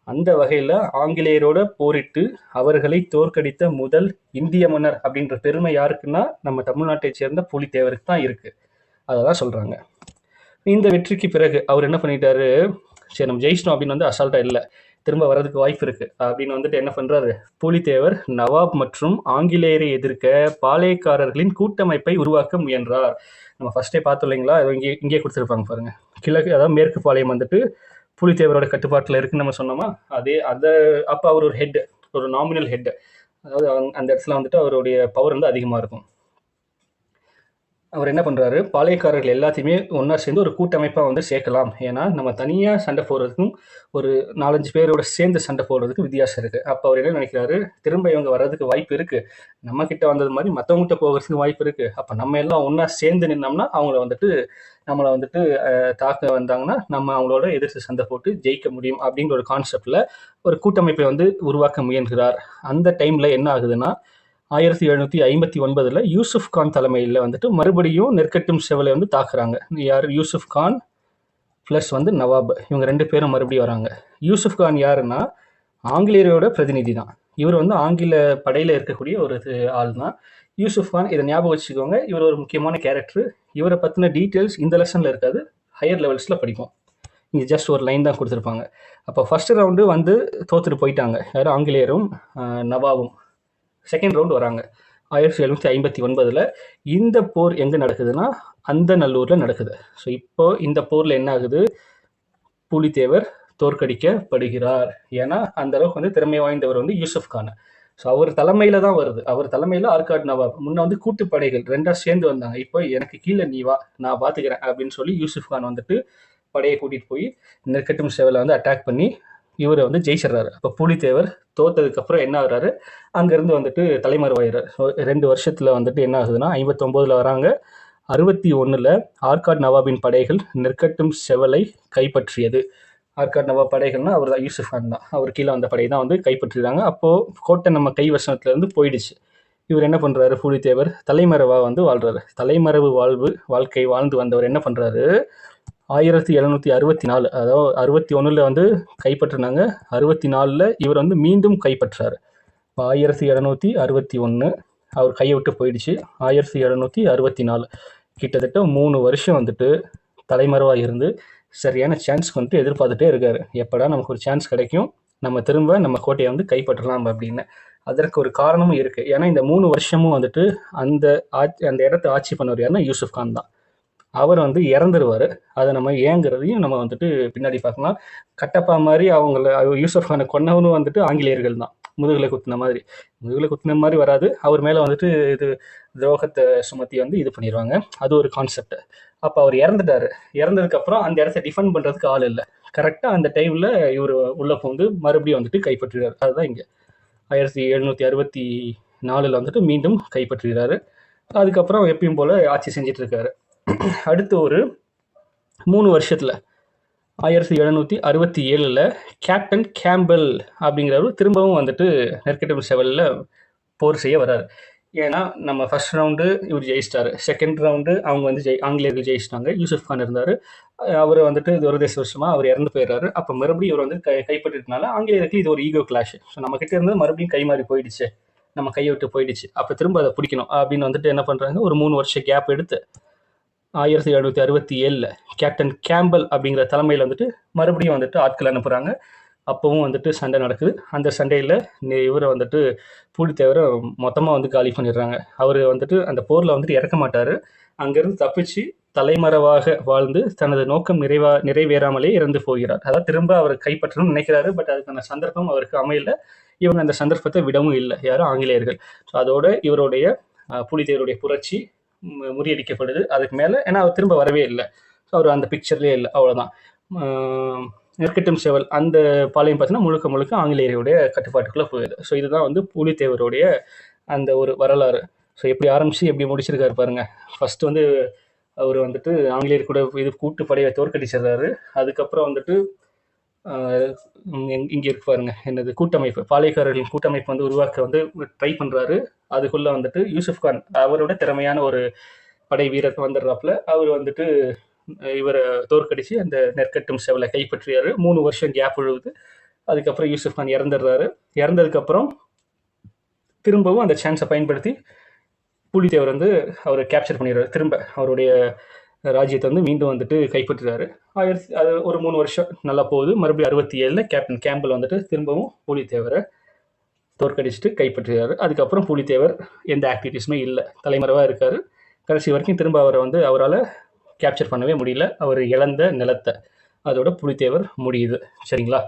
அந்த வகையில் ஆங்கிலேயரோட போரிட்டு அவர்களை தோற்கடித்த முதல் இந்திய மன்னர் அப்படின்ற பெருமை யாருக்குன்னா நம்ம தமிழ்நாட்டை சேர்ந்த புலித்தேவருக்கு தான் இருக்கு. அதை தான் சொல்றாங்க. இந்த வெற்றிக்கு பிறகு அவர் என்ன பண்ணிட்டாரு, சரி நம்ம ஜெயிச்சிட்டோம் அப்படின்னு வந்து அசால்ட்டா இல்லை, திரும்ப வர்றதுக்கு வாய்ப்பு இருக்கு அப்படின்னு வந்துட்டு என்ன பண்றாரு, புலித்தேவர் நவாப் மற்றும் ஆங்கிலேயரை எதிர்க்க பாளையக்காரர்களின் கூட்டமைப்பை உருவாக்க முயன்றார். நம்ம ஃபர்ஸ்டே பார்த்தோம் இல்லைங்களா, இங்கே கொடுத்துருப்பாங்க பாருங்க. கிழக்கு அதாவது மேற்கு பாளையம் வந்துட்டு புலித்தேவரோட கட்டுப்பாட்டில் இருக்குன்னு நம்ம சொன்னோமா, அப்போ அவர் ஒரு ஹெட், ஒரு நாமினல் ஹெட். அதாவது அந்த இடத்துல வந்துட்டு அவருடைய பவர் வந்து அதிகமாக இருக்கும். அவர் என்ன பண்ணுறாரு, பாளையக்காரர்கள் எல்லாத்தையுமே ஒன்றா சேர்ந்து ஒரு கூட்டமைப்பாக வந்து சேர்க்கலாம். ஏன்னா நம்ம தனியாக சண்டை போடுறதுக்கும் ஒரு 4-5 பேரோட சேர்ந்து சண்டை போடுறதுக்கும் வித்தியாசம் இருக்குது. அப்போ அவர் என்ன நினைக்கிறாரு, திரும்ப இவங்க வர்றதுக்கு வாய்ப்பு இருக்குது, நம்மக்கிட்ட வந்தது மாதிரி மற்றவங்ககிட்ட போகிறதுக்கு வாய்ப்பு இருக்குது. அப்போ நம்ம எல்லாம் ஒன்றா சேர்ந்து நின்னோம்னா நம்மளை வந்துட்டு தாக்க வந்தாங்கன்னா நம்ம அவங்களோட எதிர்த்து சண்டை போட்டு ஜெயிக்க முடியும் அப்படிங்கிற ஒரு கான்செப்டில் ஒரு கூட்டமைப்பை வந்து உருவாக்க முயன்கிறார். அந்த டைமில் என்ன ஆகுதுன்னா, 1759 யூசுப் கான் தலைமையில் வந்துட்டு மறுபடியும் நெற்கட்டும் செவலை வந்து தாக்குறாங்க. யார், யூசுப் கான் ப்ளஸ் வந்து நவாப், இவங்க 2 பேரும் மறுபடியும் வராங்க. யூசுப் கான் யாருன்னா ஆங்கிலேயரோட பிரதிநிதி தான். இவர் வந்து ஆங்கில படையில் இருக்கக்கூடிய ஒரு ஆள் தான் யூசுப் கான். இதை ஞாபகம் வச்சுக்கோங்க, இவர் ஒரு முக்கியமான கேரக்டர். இவரை பற்றின டீட்டெயில்ஸ் இந்த லெசனில் இருக்காது, ஹையர் லெவல்ஸில் படிப்போம். இங்கே ஜஸ்ட் ஒரு லைன் தான் கொடுத்துருப்பாங்க. அப்போ ஃபர்ஸ்ட் ரவுண்டு வந்து தோத்துட்டு போயிட்டாங்க யாரும், ஆங்கிலேயரும் நவாபும். செகண்ட் ரவுண்ட் வராங்க 1759. இந்த போர் எங்கே நடக்குதுன்னா அந்த நல்லூரில் நடக்குது. ஸோ இப்போ இந்த போரில் என்ன ஆகுது, புலித்தேவர் தோற்கடிக்கப்படுகிறார். ஏன்னா அந்த அளவுக்கு வந்து திறமை வாய்ந்தவர் வந்து யூசுப் கான். ஸோ அவர் தலைமையில தான் வருது. அவர் தலைமையில் ஆர்காட் நவாப், முன்ன வந்து கூட்டுப்படைகள் 2 சேர்ந்து வந்தாங்க. இப்போ எனக்கு கீழே நீ வா, நான் பார்த்துக்கிறேன் அப்படின்னு சொல்லி யூசுப் கான் வந்துட்டு படையை கூட்டிகிட்டு போய் நெற்கட்டும் சேவலை வந்து அட்டாக் பண்ணி இவரை வந்து ஜெயிச்சிடுறாரு. அப்போ புலித்தேவர் தோத்ததுக்கு அப்புறம் என்ன ஆகுறாரு, அங்கேருந்து வந்துட்டு தலைமறைவாயிறாரு. 2 வருஷத்தில் வந்துட்டு என்ன ஆகுதுன்னா 59 வராங்க. 61 ஆர்காட் நவாபின் படைகள் நெற்கட்டும் செவலை கைப்பற்றியது. ஆர்காட் நவாப் படைகள்னா அவர் தான், யூசுப் கான் தான். அவர் கீழே வந்த படை தான் வந்து கைப்பற்றிடுறாங்க. அப்போது கோட்டை நம்ம கைவசனத்துலேருந்து போயிடுச்சு. இவர் என்ன பண்ணுறாரு, புலித்தேவர் தலைமறைவாக வந்து வாழ்கிறாரு. தலைமறைவு வாழ்க்கை வாழ்ந்து வந்தவர் என்ன பண்ணுறாரு, 1764, அதாவது 61 வந்து கைப்பற்றினாங்க. 64 இவர் வந்து மீண்டும் கைப்பற்றாரு. 1761 அவர் கையை விட்டு போயிடுச்சு. 1764 கிட்டத்தட்ட 3 வருஷம் வந்துட்டு தலைமறைவாக இருந்து சரியான சான்ஸ் வந்துட்டு எதிர்பார்த்துட்டே இருக்காரு. எப்படா நமக்கு ஒரு சான்ஸ் கிடைக்கும், நம்ம திரும்ப நம்ம கோட்டையை வந்து கைப்பற்றலாம் அப்படின்னு. அதற்கு ஒரு காரணமும் இருக்குது. ஏன்னா இந்த 3 வருஷமும் வந்துட்டு அந்த இடத்த ஆட்சி பண்ணவர் யாருன்னா யூசுப் கான் தான். அவர் வந்து இறந்துருவார். அதை நம்ம ஏங்கிறதையும் நம்ம வந்துட்டு பின்னாடி பார்க்கலாம். கட்டப்பா மாதிரி யூசுப் கானை கொன்னவனும் வந்துட்டு ஆங்கிலேயர்கள் தான். முதுகில் குத்துன மாதிரி வராது, அவர் மேலே வந்துட்டு இது துரோகத்தை சுமத்தி வந்து இது பண்ணிடுவாங்க. அது ஒரு கான்செப்ட். அப்போ அவர் இறந்துட்டாரு. இறந்ததுக்கப்புறம் அந்த இடத்த டிஃபெண்ட் பண்ணுறதுக்கு ஆள் இல்லை. கரெக்டாக அந்த டைமில் இவர் உள்ள போந்து மறுபடியும் வந்துட்டு கைப்பற்றுகிறார். அதுதான் இங்கே 1764 வந்துட்டு மீண்டும் கைப்பற்றுகிறாரு. அதுக்கப்புறம் எப்பயும் போல் ஆட்சி செஞ்சிட்டு இருக்காரு. அடுத்து ஒரு 3 வருஷத்தில் 1767 கேப்டன் கேம்பல் அப்படிங்கிறவர் திரும்பவும் வந்துட்டு நெற்கட்டும் செவலில் போர் செய்ய வர்றாரு. ஏன்னா நம்ம ஃபர்ஸ்ட் ரவுண்டு இவர் ஜெயிச்சிட்டாரு, செகண்ட் ரவுண்டு அவங்க வந்து ஆங்கிலேயர்கள் ஜெயிச்சிட்டாங்க. யூசுப் கான் இருந்தார், அவர் வந்துட்டு துரதிர்ஷ்டவசமாக அவர் இறந்து போயிடுறாரு. அப்போ மறுபடியும் இவர் வந்து கைப்பற்றினால ஆங்கிலேயருக்கு இது ஒரு ஈகோ கிளாஷ். ஸோ நம்மக்கிட்ட இருந்து மறுபடியும் கை மாறி போயிடுச்சு, நம்ம கையை விட்டு போயிடுச்சு, அப்போ திரும்ப அதை பிடிக்கணும் அப்படின்னு வந்துட்டு என்ன பண்ணுறாங்க, ஒரு 3 வருஷம் கேப் எடுத்து 1767 கேப்டன் கேம்பல் அப்படிங்கிற தலைமையில் வந்துட்டு மறுபடியும் வந்துட்டு ஆட்கள் அனுப்புகிறாங்க. அப்போவும் வந்துட்டு சண்டை நடக்குது. அந்த சண்டையில் இவரை வந்துட்டு புலித்தேவரை மொத்தமாக வந்து காலி பண்ணிடுறாங்க. அவர் வந்துட்டு அந்த போரில் வந்துட்டு இறக்க மாட்டார். அங்கேருந்து தப்பிச்சு தலைமறைவாக வாழ்ந்து தனது நோக்கம் நிறைவேறாமலே இறந்து போகிறார். அதாவது திரும்ப அவர் கைப்பற்றணும்னு நினைக்கிறாரு, பட் அதுக்கான சந்தர்ப்பம் அவருக்கு அமையல. இவங்க அந்த சந்தர்ப்பத்தை விடவும் இல்லை, யாரும் ஆங்கிலேயர்கள். ஸோ அதோட இவருடைய புலித்தேவருடைய புரட்சி முறியடிக்கப்படுது. அதுக்கு மேலே ஏன்னா அவர் திரும்ப வரவே இல்லை, ஸோ அவர் அந்த பிக்சர்லேயே இல்லை, அவ்வளோதான். நெற்கட்டும் செவல் அந்த பாளையம் பார்த்தீங்கன்னா முழுக்க ஆங்கிலேயருடைய கட்டுப்பாட்டுக்குள்ளே போயிடுது. ஸோ இதுதான் வந்து புலித்தேவருடைய அந்த ஒரு வரலாறு. ஸோ எப்படி ஆரம்பித்து எப்படி முடிச்சிருக்காரு பாருங்க. ஃபர்ஸ்ட் வந்து அவர் வந்துட்டு ஆங்கிலேயர் கூட இது கூட்டுப்படையை தோற்கடிச்சிடுறாரு. அதுக்கப்புறம் வந்துட்டு இங்கே இருக்கு பாருங்க, என்னது கூட்டமைப்பு, பாளையக்காரர்களின் கூட்டமைப்பு வந்து உருவாக்க வந்து ட்ரை பண்ணுறாரு. அதுக்குள்ளே வந்துட்டு யூசுப் கான் அவரோட திறமையான ஒரு படை வீரர் வந்துடுறாப்புல. அவர் வந்துட்டு இவரை தோற்கடிச்சு அந்த நெற்கட்டும் செவலை கைப்பற்றியாரு. 3 வருஷம் கேப் விழுவுது. அதுக்கப்புறம் யூசுப் கான் இறந்துடுறாரு. இறந்ததுக்கப்புறம் திரும்பவும் அந்த சான்ஸை பயன்படுத்தி புலித்தேவர் வந்து அவரை கேப்சர் பண்ணிடுறாரு. திரும்ப அவருடைய ராஜ்யத்தை வந்து மீண்டும் வந்துட்டு கைப்பற்றுறாரு. அது ஒரு 3 வருஷம் நல்லா போகுது. மறுபடியும் 67 கேப்டன் கேம்பல் வந்துட்டு திரும்பவும் புலித்தேவரை தோற்கடிச்சிட்டு கைப்பற்றுறாரு. அதுக்கப்புறம் புலித்தேவர் எந்த ஆக்டிவிட்டீஸுமே இல்லை, தலைமறைவாக இருக்கார். கடைசி வரைக்கும் திரும்ப அவரை வந்து அவரால் கேப்சர் பண்ணவே முடியல. அவர் இழந்த நிலத்தை அதோட புலித்தேவர் முடியுது. சரிங்களா?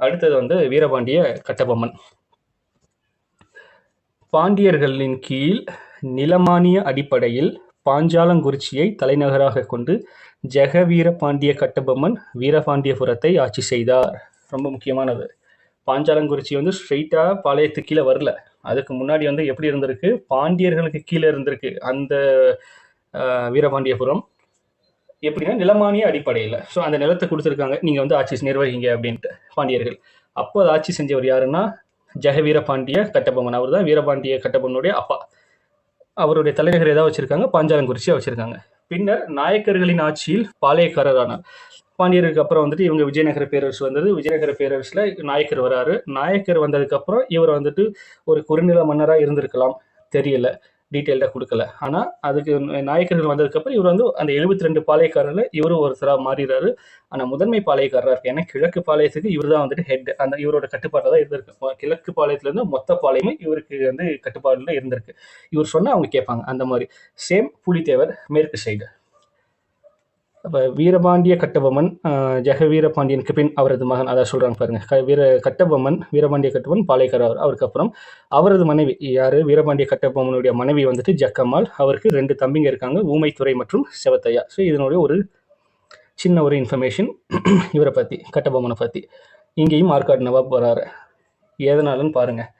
அடுத்தது வந்து வீரபாண்டிய கட்டபொம்மன். பாண்டியர்களின் கீழ் நிலமானிய அடிப்படையில் பாஞ்சாலங்குறிச்சியை தலைநகராக கொண்டு ஜெகவீரபாண்டிய கட்டபொம்மன் வீரபாண்டியபுரத்தை ஆட்சி செய்தார். ரொம்ப முக்கியமானது. பாஞ்சாலங்குறிச்சி வந்து ஸ்ட்ரெயிட்டாக பாளையத்துக்கு கீழே வரல. அதுக்கு முன்னாடி வந்து எப்படி இருந்திருக்கு, பாண்டியர்களுக்கு கீழே இருந்திருக்கு அந்த வீரபாண்டியபுரம். எப்படின்னா நிலமானிய அடிப்படையில். ஸோ அந்த நிலத்தை கொடுத்துருக்காங்க, நீங்கள் வந்து ஆட்சி நிர்வகிங்க அப்படின்ட்டு பாண்டியர்கள். அப்போ அதை ஆட்சி செஞ்சவர் யாருன்னா ஜெகவீரபாண்டிய கட்டபொம்மன். அவர் தான் வீரபாண்டிய கட்டபொம்மனுடைய அப்பா. அவருடைய தலைநகர் ஏதாவது வச்சிருக்காங்க, பாஞ்சாலங்குறிச்சியாக வச்சிருக்காங்க. பின்னர் நாயக்கர்களின் ஆட்சியில் பாளையக்காரர் ஆனார். பாண்டியருக்கு அப்புறம் வந்துட்டு இவங்க விஜயநகர பேரரசு வந்தது. விஜயநகர பேரரசில் நாயக்கர் வராரு. நாயக்கர் வந்ததுக்கப்புறம் இவர் வந்துட்டு ஒரு குறுநில மன்னராக இருந்திருக்கலாம், தெரியல, டீட்டெயில்டாக கொடுக்கல. ஆனால் அதுக்கு நாயக்கர்கள் வந்ததுக்கப்புறம் இவர் வந்து அந்த 72 பாளையக்காரரில் இவரும் ஒருத்தராக மாறிடுறாரு. ஆனால் முதன்மை பாளையக்காரராக இருக்கு. ஏன்னா கிழக்கு பாளையத்துக்கு இவர் தான் வந்துட்டு ஹெட். அந்த இவரோட கட்டுப்பாட்டில் தான் இருந்திருக்கு. கிழக்கு பாளையத்துலேருந்து மொத்த பாளையமே இவருக்கு வந்து கட்டுப்பாடில் இருந்திருக்கு. இவர் சொன்னால் அவங்க கேட்பாங்க. அந்த மாதிரி சேம் புலித்தேவர் மேற்கு சைடு. அப்போ வீரபாண்டிய கட்டபொம்மன் ஜெகவீரபாண்டியனுக்கு பின் அவரது மகன், அதான் சொல்கிறாங்க பாருங்க, கட்டபொம்மன் வீரபாண்டிய கட்டபொம்மன் பாளையக்காரர். அவருக்கு அப்புறம் அவரது மனைவி யார், வீரபாண்டிய கட்டபொம்மனுடைய மனைவி வந்துட்டு ஜக்கம்மாள். அவருக்கு 2 தம்பிங்க இருக்காங்க, ஊமைத்துறை மற்றும் செவத்தையா. ஸோ இதனுடைய ஒரு சின்ன ஒரு இன்ஃபர்மேஷன் இவரை பற்றி, கட்டபொம்மனை பற்றி. இங்கேயும் ஆற்காடு நவாப் வராரு. எதனாலன்னு பாருங்கள்.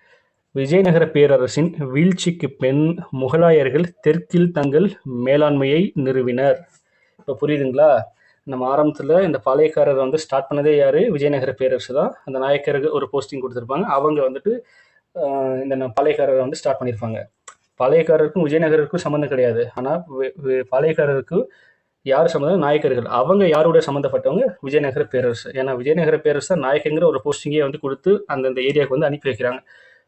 விஜயநகர பேரரசின் வீழ்ச்சிக்கு பின் முகலாயர்கள் தெற்கில் தங்கள் மேலாண்மையை நிறுவினர். இப்போ புரியுதுங்களா? நம்ம ஆரம்பத்தில் இந்த பாளையக்காரர் வந்து ஸ்டார்ட் பண்ணதே யார், விஜயநகர பேரரசு தான். அந்த நாயக்கருக்கு ஒரு போஸ்டிங் கொடுத்துருப்பாங்க. அவங்க வந்துட்டு இந்த பாளையக்காரரை வந்து ஸ்டார்ட் பண்ணியிருப்பாங்க. பாளையக்காரருக்கும் விஜயநகருக்கும் சம்மந்தம் கிடையாது. ஆனால் பாளையக்காரருக்கு யார் சம்மந்தம், நாயக்கர்கள். அவங்க யாரோட சம்மந்தப்பட்டவங்க, விஜயநகர பேரரசு. ஏன்னா விஜயநகர பேரரசு தான் நாயக்கங்கிற ஒரு போஸ்டிங்கே வந்து கொடுத்து அந்தந்த ஏரியாவுக்கு வந்து அனுப்பி வைக்கிறாங்க.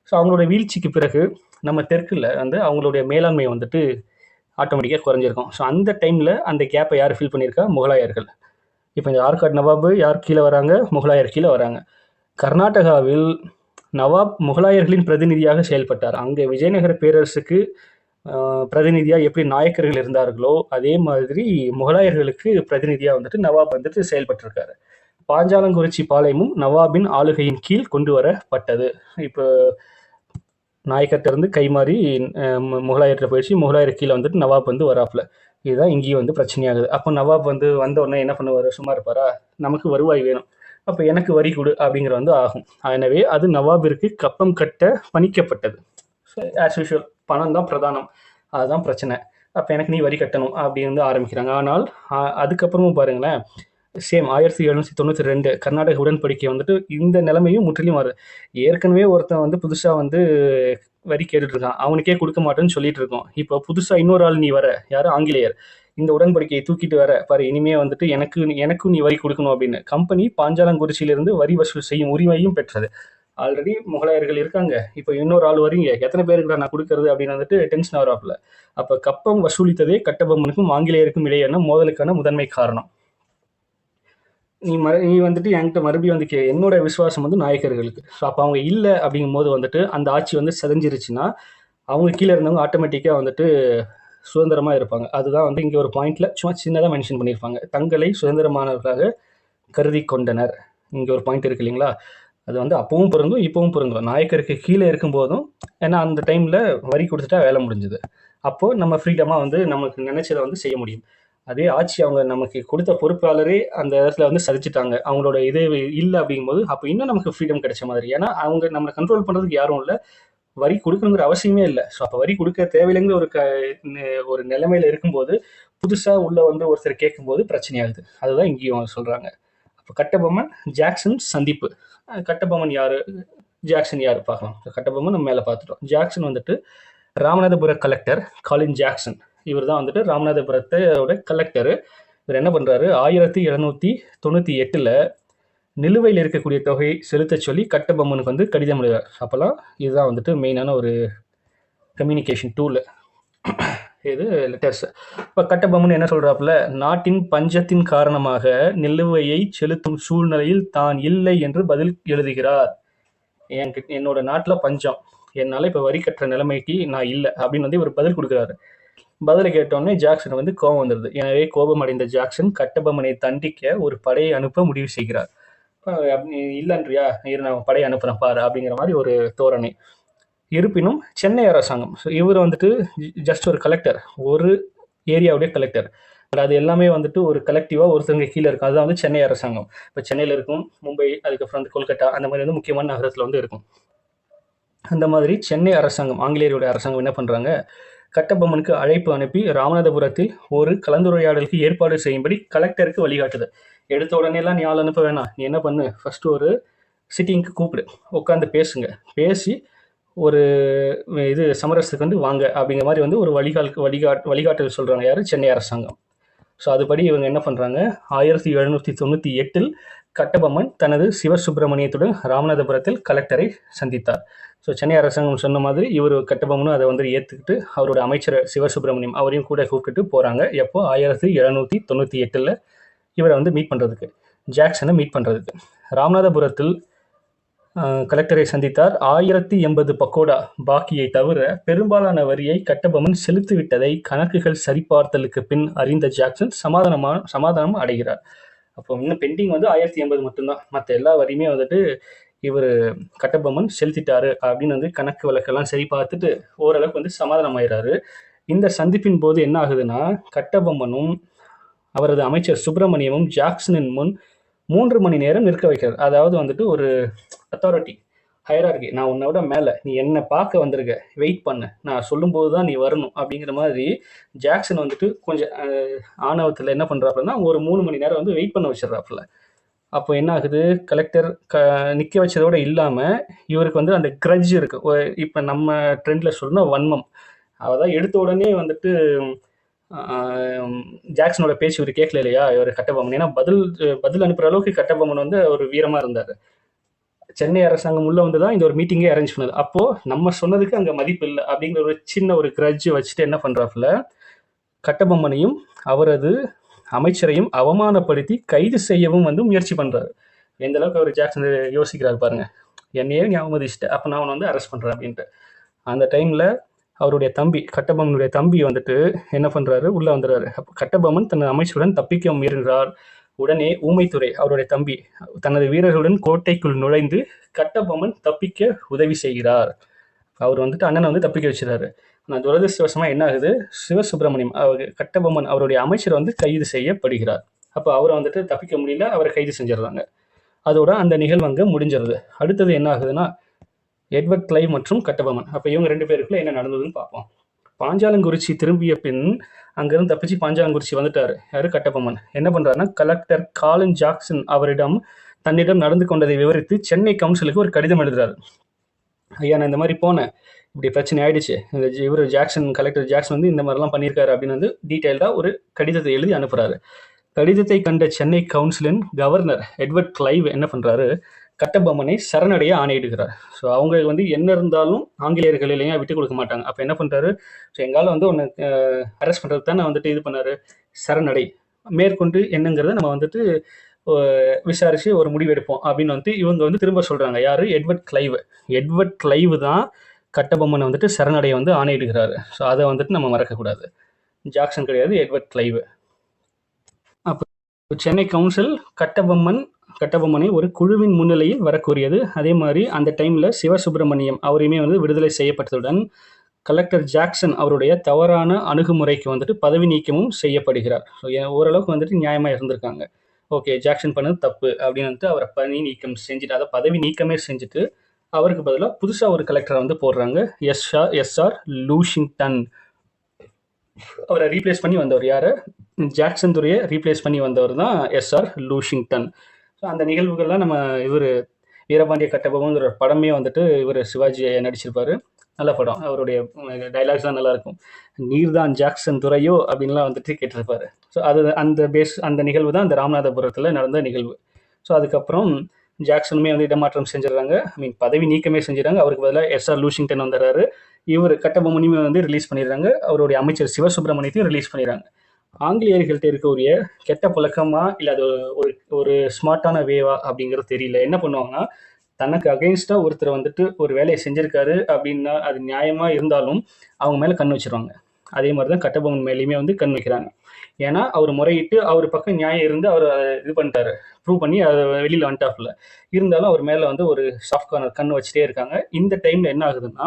ஸோ அவங்களோட வீழ்ச்சிக்கு பிறகு நம்ம தெற்கில் வந்து அவங்களுடைய மேலாண்மை வந்துட்டு ஆட்டோமேட்டிக்காக குறைஞ்சிருக்கும். ஸோ அந்த டைமில் அந்த கேப்பை யார் ஃபில் பண்ணியிருக்கா, முகலாயர்கள். இப்போ இந்த ஆற்காடு நவாபு யார் கீழே வராங்க, முகலாயர் கீழே வராங்க. கர்நாடகாவில் நவாப் முகலாயர்களின் பிரதிநிதியாக செயல்பட்டார். அங்கே விஜயநகர பேரரசுக்கு பிரதிநிதியாக எப்படி நாயக்கர்கள் இருந்தார்களோ அதே மாதிரி முகலாயர்களுக்கு பிரதிநிதியாக வந்துட்டு நவாப் வந்துட்டு செயல்பட்டிருக்காரு. பாஞ்சாலங்குறிச்சி பாளையமும் நவாபின் ஆளுகையின் கீழ் கொண்டு வரப்பட்டது. இப்போ நாயக்கர்கிட்ட இருந்து கை மாறி முகலாயர்கிட்ட போயிடுச்சு. முகலாயர் கீழே வந்துட்டு நவாப் வந்து வராப்புல. இதுதான் இங்கேயும் வந்து பிரச்சனையாகுது. அப்போ நவாப் வந்து வந்த உடனே என்ன பண்ணுவார், சும்மா இருப்பாரா? நமக்கு வருவாய் வேணும், அப்போ எனக்கு வரி கொடு அப்படிங்கிற வந்து ஆகும். எனவே அது நவாபிற்கு கப்பம் கட்ட பணிக்கப்பட்டது. ஆஸ் யூஷுவல் பணம் தான் பிரதானம், அதுதான் பிரச்சனை. அப்போ எனக்கு நீ வரி கட்டணும் அப்படி வந்து ஆரம்பிக்கிறாங்க. ஆனால் அதுக்கப்புறமும் பாருங்களேன், சேம் 1792 கர்நாடக உடன்படிக்கை வந்துட்டு இந்த நிலைமையும் முற்றிலும் மாறுது. ஏற்கனவே ஒருத்தன் வந்து புதுசாக வந்து வரி கேட்டுட்டு இருக்கான், அவனுக்கே கொடுக்க மாட்டேன்னு சொல்லிட்டு இருக்கோம். இப்போ புதுசாக இன்னொரு ஆள் நீ வர, யார், ஆங்கிலேயர், இந்த உடன்படிக்கையை தூக்கிட்டு வர பாரு, இனிமே வந்துட்டு எனக்கும் நீ வரி கொடுக்கணும் அப்படின்னு. கம்பெனி பாஞ்சாலங்குறிச்சியிலிருந்து வரி வசூல் செய்யும் உரிமையும் பெற்றது. ஆல்ரெடி முகலாயர்கள் இருக்காங்க, இப்போ இன்னொரு ஆள் வரீங்க, எத்தனை பேருக்கு நான் கொடுக்கறது அப்படின்னு வந்துட்டு டென்ஷன் ஆகிறாப்புல. அப்போ கப்பம் வசூலித்ததே கட்டபொம்மனுக்கும் ஆங்கிலேயருக்கும் இடையான மோதலுக்கான முதன்மை காரணம். நீ வந்துட்டு என்கிட்ட மறுபடியும் வந்து என்னோட விசுவாசம் வந்து நாயக்கர்களுக்கு. ஸோ அப்போ அவங்க இல்லை அப்படிங்கும் போது வந்துட்டு அந்த ஆட்சி வந்து செதஞ்சிருச்சுன்னா அவங்க கீழே இருந்தவங்க ஆட்டோமேட்டிக்காக வந்துட்டு சுதந்திரமாக இருப்பாங்க. அதுதான் வந்து இங்கே ஒரு பாயிண்ட்ல சும்மா சின்னதாக மென்ஷன் பண்ணியிருப்பாங்க, தங்களை சுதந்திரமானவர்களாக கருதி கொண்டனர். இங்கே ஒரு பாயிண்ட் இருக்கு இல்லைங்களா, அது வந்து அப்பவும் பொருந்தும் இப்பவும் பொருந்தும். நாயக்கருக்கு கீழே இருக்கும்போதும், ஏன்னா அந்த டைமில் வரி கொடுத்துட்டா வேலை முடிஞ்சுது. அப்போது நம்ம ஃப்ரீடமாக வந்து நமக்கு நினைச்சதை வந்து செய்ய முடியும். அதே ஆட்சி அவங்க நமக்கு கொடுத்த பொறுப்பாளரே அந்த இடத்துல வந்து சதிச்சுட்டாங்க, அவங்களோட இது இல்லை அப்படிங்கும்போது அப்போ இன்னும் நமக்கு ஃப்ரீடம் கிடைச்ச மாதிரி. ஏன்னா அவங்க நம்மளை கண்ட்ரோல் பண்ணுறதுக்கு யாரும் இல்லை, வரி கொடுக்கணுங்கிற அவசியமே இல்லை. ஸோ அப்போ வரி கொடுக்க தேவையில்லைங்கிற ஒரு நிலைமையில இருக்கும்போது புதுசாக உள்ள வந்து ஒருத்தர் கேட்கும்போது பிரச்சனையாகுது. அதுதான் இங்கேயும் சொல்கிறாங்க. அப்போ கட்டபொம்மன் ஜாக்சன் சந்திப்பு. கட்டபொம்மன் யாரு, ஜாக்சன் யாரு பார்க்கலாம். கட்டபொம்மன் நம்ம மேலே பார்த்துட்டோம். ஜாக்சன் வந்துட்டு ராமநாதபுர கலெக்டர் காலின் ஜாக்சன். இவர் தான் வந்துட்டு ராமநாதபுரத்தோட கலெக்டர். இவர் என்ன பண்ணுறாரு, 1798 நிலுவையில் இருக்கக்கூடிய தொகையை செலுத்த சொல்லி கட்டபொம்மனுக்கு வந்து கடிதம் எழுதுறார். அப்போல்லாம் இதுதான் வந்துட்டு மெயினான ஒரு கம்யூனிகேஷன் டூல், இது லெட்டர்ஸ். இப்போ கட்டபொம்மன் என்ன சொல்கிறாப்புல, நாட்டின் பஞ்சத்தின் காரணமாக நிலுவையை செலுத்தும் சூழ்நிலையில் தான் இல்லை என்று பதில் எழுதுகிறார். என்னோட நாட்டில் பஞ்சம், என்னால் இப்போ வரி கட்டுற நிலைமைக்கு நான் இல்லை அப்படின்னு வந்து இவர் பதில் கொடுக்குறாரு. பதிலை கேட்டோடனே ஜாக்சன் வந்து கோபம் வந்துடுது. எனவே கோபம் அடைந்த ஜாக்சன் கட்டபொம்மனை தண்டிக்க ஒரு படையை அனுப்ப முடிவு செய்கிறார். இல்லைன்றியா, நான் படையை அனுப்புறேன் பாரு அப்படிங்கிற மாதிரி ஒரு தோரணை. இருப்பினும் சென்னை அரசாங்கம், இவர் வந்துட்டு ஜஸ்ட் ஒரு கலெக்டர், ஒரு ஏரியாவுடைய கலெக்டர், பட் அது எல்லாமே வந்துட்டு ஒரு கலெக்டிவாக ஒருத்தங்க கீழே இருக்கும். அதுதான் வந்து சென்னை அரசாங்கம். இப்போ சென்னையில் இருக்கும், மும்பை, அதுக்கப்புறம் வந்து கொல்கட்டா, அந்த மாதிரி வந்து முக்கியமான நகரத்தில் வந்து இருக்கும். அந்த மாதிரி சென்னை அரசாங்கம், ஆங்கிலேயருடைய அரசாங்கம் என்ன பண்ணுறாங்க, கட்டபொம்மனுக்கு அழைப்பு அனுப்பி ராமநாதபுரத்தில் ஒரு கலந்துரையாடலுக்கு ஏற்பாடு செய்யும்படி கலெக்டருக்கு வழிகாட்டுது. எடுத்த உடனேலாம் நீ ஆள் அனுப்ப வேணாம், நீ என்ன பண்ணு, ஃபர்ஸ்ட் ஒரு சிட்டிங்க்கு கூப்பிடு, உட்காந்து பேசுங்க, பேசி ஒரு இது சமரசத்துக்கு வந்து வாங்க அப்படிங்கிற மாதிரி வந்து ஒரு வழிகாட்டல் சொல்கிறாங்க. யார், சென்னை அரசாங்கம். ஸோ அதுபடி இவங்க என்ன பண்ணுறாங்க, 1798 கட்டபொம்மன் தனது சிவசுப்பிரமணியத்துடன் ராமநாதபுரத்தில் கலெக்டரை சந்தித்தார். ஸோ சென்னை அரசாங்கம் சொன்ன மாதிரி இவர் கட்டபொம்மனும் அதை வந்து ஏற்றுக்கிட்டு அவரோட அமைச்சர் சிவசுப்பிரமணியம் அவரையும் கூட கூப்பிட்டுட்டு போகிறாங்க. எப்போ, 1798 இவரை வந்து மீட் பண்ணுறதுக்கு, ஜாக்சனை மீட் பண்ணுறதுக்கு. ராமநாதபுரத்தில் கலெக்டரை சந்தித்தார். 1080 பக்கோடா பாக்கியை தவிர பெரும்பாலான வரியை கட்டபொம்மன் செலுத்திவிட்டதை கணக்குகள் சரிபார்த்தலுக்கு பின் அறிந்த ஜாக்சன் சமாதானம் அடைகிறார். அப்போ இன்னும் பெண்டிங் வந்து 1080 மட்டும்தான், மற்ற எல்லா வரியுமே வந்துட்டு இவர் கட்டபொம்மன் செலுத்திட்டாரு அப்படின்னு வந்து கணக்கு வழக்கெல்லாம் சரி பார்த்துட்டு ஓரளவுக்கு வந்து சமாதானம் ஆயிடுறாரு. இந்த சந்திப்பின் போது என்ன ஆகுதுன்னா, கட்டபொம்மனும் அவரது அமைச்சர் சுப்பிரமணியமும் ஜாக்சனின் முன் 3 மணி நேரம் நிற்க வைக்கிறார். அதாவது வந்துட்டு ஒரு அத்தாரிட்டி, ஹையரார்கி, நான் உன்னை விட மேலே, நீ என்னை பார்க்க வந்திருக்க, வெயிட் பண்ணு, நான் சொல்லும்போது தான் நீ வரணும் அப்படிங்கிற மாதிரி ஜாக்சன் வந்துட்டு கொஞ்சம் ஆணவத்தில் என்ன பண்ணுறாப்புலன்னா ஒரு 3 மணி நேரம் வந்து வெயிட் பண்ண வச்சிடறாப்புல. அப்போ என்ன ஆகுது, கலெக்டர் நிற்க வச்சதோடு இல்லாமல் இவருக்கு வந்து அந்த கிரட்ஜ் இருக்குது. இப்போ நம்ம ட்ரெண்டில் சொல்லணும் வன்மம். அதான் எடுத்த உடனே வந்துட்டு ஜாக்சனோட பேச்சு இவர் கேட்கல இல்லையா, இவர் கட்டபொம்மன். ஏன்னா பதில் அனுப்புகிற அளவுக்கு கட்டபொம்மன் வந்து ஒரு வீரமாக இருந்தார். சென்னை அரசாங்கம் உள்ள வந்து தான் இந்த ஒரு மீட்டிங்கே அரேஞ்ச் பண்ணது. அப்போது நம்ம சொன்னதுக்கு அங்கே மதிப்பு இல்லை அப்படிங்கிற ஒரு சின்ன ஒரு கிரட்ஜ் வச்சுட்டு என்ன பண்ணுறாப்புல, கட்டபொம்மனையும் அவரது அமைச்சரையும் அவமானப்படுத்தி கைது செய்யவும் வந்து முயற்சி பண்ணுறாரு. எந்த அளவுக்கு அவர் ஜாக்சன் யோசிக்கிறார் பாருங்க, என்னையே நீ அவமதிச்சிட்ட, அப்போ நான் அவனை வந்து அரெஸ்ட் பண்ணுறேன் அப்படின்ட்டு. அந்த டைமில் அவருடைய தம்பி, கட்டபொம்மனுடைய தம்பி வந்துட்டு என்ன பண்ணுறாரு, உள்ளே வந்துடுறாரு. அப்போ கட்டபொம்மன் தனது அமைச்சருடன் தப்பிக்க முயன்றார். உடனே ஊமைத்துறை, அவருடைய தம்பி, தனது வீரர்களுடன் கோட்டைக்குள் நுழைந்து கட்டபொம்மன் தப்பிக்க உதவி செய்கிறார். அவர் வந்துட்டு அண்ணனை வந்து தப்பிக்க வச்சுறாரு. ஆனால் துரதிருஷ்டவசமாக என்ன ஆகுது, சிவசுப்பிரமணியம் கட்டபொம்மன் அவருடைய அமைச்சர் வந்து கைது செய்யப்படுகிறார். அப்போ அவரை வந்துட்டு தப்பிக்க முடியல, அவரை கைது செஞ்சிடறாங்க. அதோட அந்த நிகழ்வு அங்கே முடிஞ்சிருது. அடுத்தது என்ன ஆகுதுன்னா, எட்வர்ட் கிளைவ் மற்றும் கட்டபொம்மன். அப்போ இவங்க 2 பேருக்குள்ள என்ன நடந்ததுன்னு பார்ப்போம். பாஞ்சாலங்குறிச்சி திரும்பிய பின் அங்கிருந்து தப்பிச்சு பாஞ்சாலங்குறிச்சி வந்துட்டாரு யாரு, கட்டபொம்மன். என்ன பண்றாருன்னா, கலெக்டர் காலின் ஜாக்சன் அவரிடம் தன்னிடம் நடந்து கொண்டதை விவரித்து சென்னை கவுன்சிலுக்கு ஒரு கடிதம் எழுதுறாரு. ஐயா, நான் இந்த மாதிரி போனேன், இப்படி பிரச்சனை ஆயிடுச்சு, இந்த இவர் ஜாக்சன், கலெக்டர் ஜாக்சன் வந்து இந்த மாதிரிலாம் பண்ணியிருக்காரு அப்படின்னு வந்து டீட்டெயில்டாக ஒரு கடிதத்தை எழுதி அனுப்புறாரு. கடிதத்தை கண்ட சென்னை கவுன்சிலின் கவர்னர் எட்வர்ட் கிளைவ் என்ன பண்ணுறாரு, கட்டபொம்மனை சரணடைய ஆணையிடுகிறார். ஸோ அவங்க வந்து என்ன இருந்தாலும் ஆங்கிலேயர்கள் இல்லையா விட்டு கொடுக்க மாட்டாங்க. அப்போ என்ன பண்ணுறாரு, ஸோ எங்கால வந்து ஒன்று அரெஸ்ட் பண்ணுறது தானே வந்துட்டு இது பண்ணார், சரணடை, மேற்கொண்டு என்னங்கிறத நம்ம வந்துட்டு விசாரித்து ஒரு முடிவு எடுப்போம் அப்படின்னு வந்து இவங்க வந்து திரும்ப சொல்கிறாங்க. யார், எட்வர்ட் கிளைவ். எட்வர்ட் கிளைவ் தான் கட்டபொம்மனை வந்துட்டு சரணடைய வந்து ஆணையிடுகிறாரு. ஸோ அதை வந்துட்டு நம்ம மறக்கக்கூடாது. ஜாக்சன் கிடையாது, எட்வர்ட் கிளைவ். அப்போ சென்னை கவுன்சில் கட்டபொம்மனை ஒரு குழுவின் முன்னிலையில் வரக்கூடியது. அதே மாதிரி அந்த டைமில் சிவசுப்பிரமணியம் அவரையுமே வந்து விடுதலை செய்யப்பட்டதுடன் கலெக்டர் ஜாக்சன் அவருடைய தவறான அணுகுமுறைக்கு வந்துட்டு பதவி நீக்கமும் செய்யப்படுகிறார். ஸோ ஓரளவுக்கு வந்துட்டு நியாயமாக இருந்திருக்காங்க. ஓகே, ஜாக்சன் பண்ணது தப்பு அப்படின்னு வந்துட்டு அவரை பதவி நீக்கம் செஞ்சுட்டு, அதை பதவி நீக்கமே செஞ்சுட்டு அவருக்கு பதிலாக புதுசாக ஒரு கலெக்டரை வந்து போடுறாங்க, எஸ்ஆர் லூஷிங்டன். அவரை ரீப்ளேஸ் பண்ணி வந்தவர் யார்? ஜாக்சன் துரையை ரீப்ளேஸ் பண்ணி வந்தவர் தான் எஸ்ஆர் லூஷிங்டன். ஸோ அந்த நிகழ்வுகள்லாம் நம்ம இவர் வீரபாண்டிய கட்டபொம்மன்ங்கிற படமே வந்துட்டு இவர் சிவாஜி நடிச்சிருப்பாரு. நல்ல படம். அவருடைய டைலாக்ஸ் தான் நல்லாயிருக்கும். நீர் தான் ஜாக்சன் துரையோ அப்படின்லாம் வந்துட்டு கேட்டிருப்பாரு. ஸோ அது அந்த நிகழ்வு தான் அந்த ராமநாதபுரத்தில் நடந்த நிகழ்வு. ஸோ அதுக்கப்புறம் ஜாக்சனுமே வந்து இடமாற்றம் செஞ்சிடறாங்க. பதவி நீக்கமே செஞ்சிடறாங்க. அவருக்கு பதிலாக எஸ்ஆர் லூஷிங்டன் வந்துடுறாரு. இவர் கட்டபொம்மனையுமே வந்து ரிலீஸ் பண்ணிடுறாங்க. அவருடைய அமைச்சர் சிவசுப்பிரமணியத்தையும் ரிலீஸ் பண்ணிடுறாங்க. ஆங்கிலேயர்கள்ட்ட இருக்கக்கூடிய கெட்ட பழக்கமா இல்லை அது ஒரு ஸ்மார்ட்டான வேவா அப்படிங்கிறது தெரியல. என்ன பண்ணுவாங்கன்னா, தனக்கு அகெயின்ஸ்டா ஒருத்தர் வந்துட்டு ஒரு வேலையை செஞ்சிருக்காரு அப்படின்னா அது நியாயமா இருந்தாலும் அவங்க மேல கண் வச்சிருவாங்க. அதே மாதிரிதான் கட்டபொம்மன் மேலேயுமே வந்து கண் வைக்கிறாங்க. ஏன்னா அவர் முறையிட்டு அவர் பக்கம் நியாயம் இருந்து அவர் இது பண்ணிட்டாரு, ப்ரூவ் பண்ணி அதை வெளியில வந்துட்டாப்ல. இருந்தாலும் அவர் மேல வந்து ஒரு சாஃப்ட் கார்னர் கண் வச்சுட்டே இருக்காங்க. இந்த டைம்ல என்ன ஆகுதுன்னா,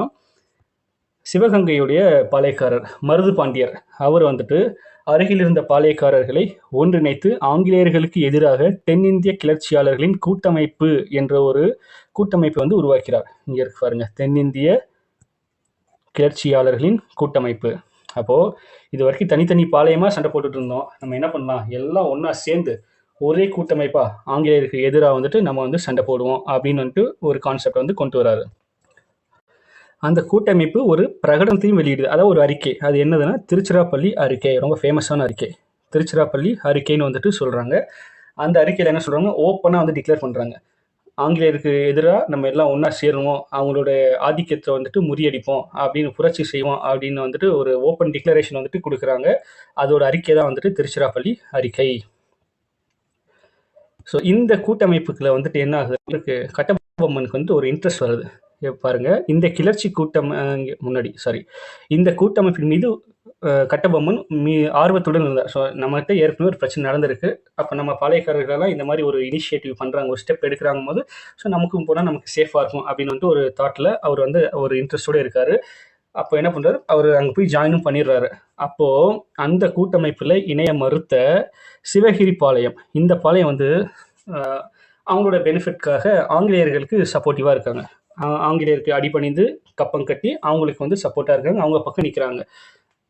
சிவகங்கையுடைய பாளையக்காரர் மருது பாண்டியர் அவர் வந்துட்டு அருகில் இருந்த பாளையக்காரர்களை ஒன்றிணைத்து ஆங்கிலேயர்களுக்கு எதிராக தென்னிந்திய கிளர்ச்சியாளர்களின் கூட்டமைப்பு என்ற ஒரு கூட்டமைப்பை வந்து உருவாக்கிறார். இங்க இருக்கு பாருங்க, தென்னிந்திய கிளர்ச்சியாளர்களின் கூட்டமைப்பு. அப்போ இது வரைக்கும் தனித்தனி பாளையமா சண்டை போட்டுட்டு இருந்தோம். நம்ம என்ன பண்ணலாம், எல்லாம் ஒன்னா சேர்ந்து ஒரே கூட்டமைப்பா ஆங்கிலேயருக்கு எதிராக வந்துட்டு நம்ம வந்து சண்டை போடுவோம் அப்படின்னு வந்துட்டு ஒரு கான்செப்ட் வந்து கொண்டு வராரு. அந்த கூட்டமைப்பு ஒரு பிரகடனத்தையும் வெளியிடுது, அதாவது ஒரு அறிக்கை. அது என்னதுன்னா திருச்சிராப்பள்ளி அறிக்கை. ரொம்ப ஃபேமஸான அறிக்கை, திருச்சிராப்பள்ளி அறிக்கைன்னு வந்துட்டு சொல்றாங்க. அந்த அறிக்கையில் என்ன சொல்றாங்க, ஓப்பனாக வந்து டிக்ளேர் பண்றாங்க, ஆங்கிலேயருக்கு எதிராக நம்ம எல்லாம் ஒன்றா சேருவோம், அவங்களோட ஆதிக்கத்தை வந்துட்டு முறியடிப்போம், அப்படின்னு புரட்சி செய்வோம் அப்படின்னு வந்துட்டு ஒரு ஓப்பன் டிக்ளரேஷன் வந்துட்டு கொடுக்குறாங்க. அதோட அறிக்கை தான் வந்துட்டு திருச்சிராப்பள்ளி அறிக்கை. ஸோ இந்த கூட்டமைப்புக்குள்ள வந்துட்டு என்ன ஆகுது, கட்டபொம்மனுக்கு வந்து ஒரு இன்ட்ரெஸ்ட் வருது. பாருங்க, இந்த கிளர்ச்சி கூட்டம் இந்த கூட்டமைப்பின் மீது கட்டபொம்மன் ஆர்வத்துடன் இருந்தார். ஸோ நம்மகிட்ட ஏற்கனவே ஒரு பிரச்சனை நடந்திருக்கு. அப்போ நம்ம பாளையக்காரர்களெல்லாம் இந்த மாதிரி ஒரு இனிஷியேட்டிவ் பண்ணுறாங்க, ஒரு ஸ்டெப் எடுக்கிறாங்க போது ஸோ நமக்கும் போனால் நமக்கு சேஃபாக இருக்கும் அப்படின்னு வந்துட்டு ஒரு தாட்டில் அவர் வந்து ஒரு இன்ட்ரெஸ்டோடு இருக்கார். அப்போ என்ன பண்ணுறாரு, அவர் அங்கே போய் ஜாயினும் பண்ணிடுறாரு. அப்போது அந்த கூட்டமைப்பில் இணைய மறுத்த சிவகிரி பாளையம், இந்த பாளையம் வந்து அவங்களோட பெனிஃபிட்காக ஆங்கிலேயர்களுக்கு சப்போர்ட்டிவாக இருக்காங்க. ஆங்கிலேயருக்கு அடிபணிந்து கப்பம் கட்டி அவங்களுக்கு வந்து சப்போர்ட்டாக இருக்காங்க, அவங்க பக்கம் நிற்கிறாங்க.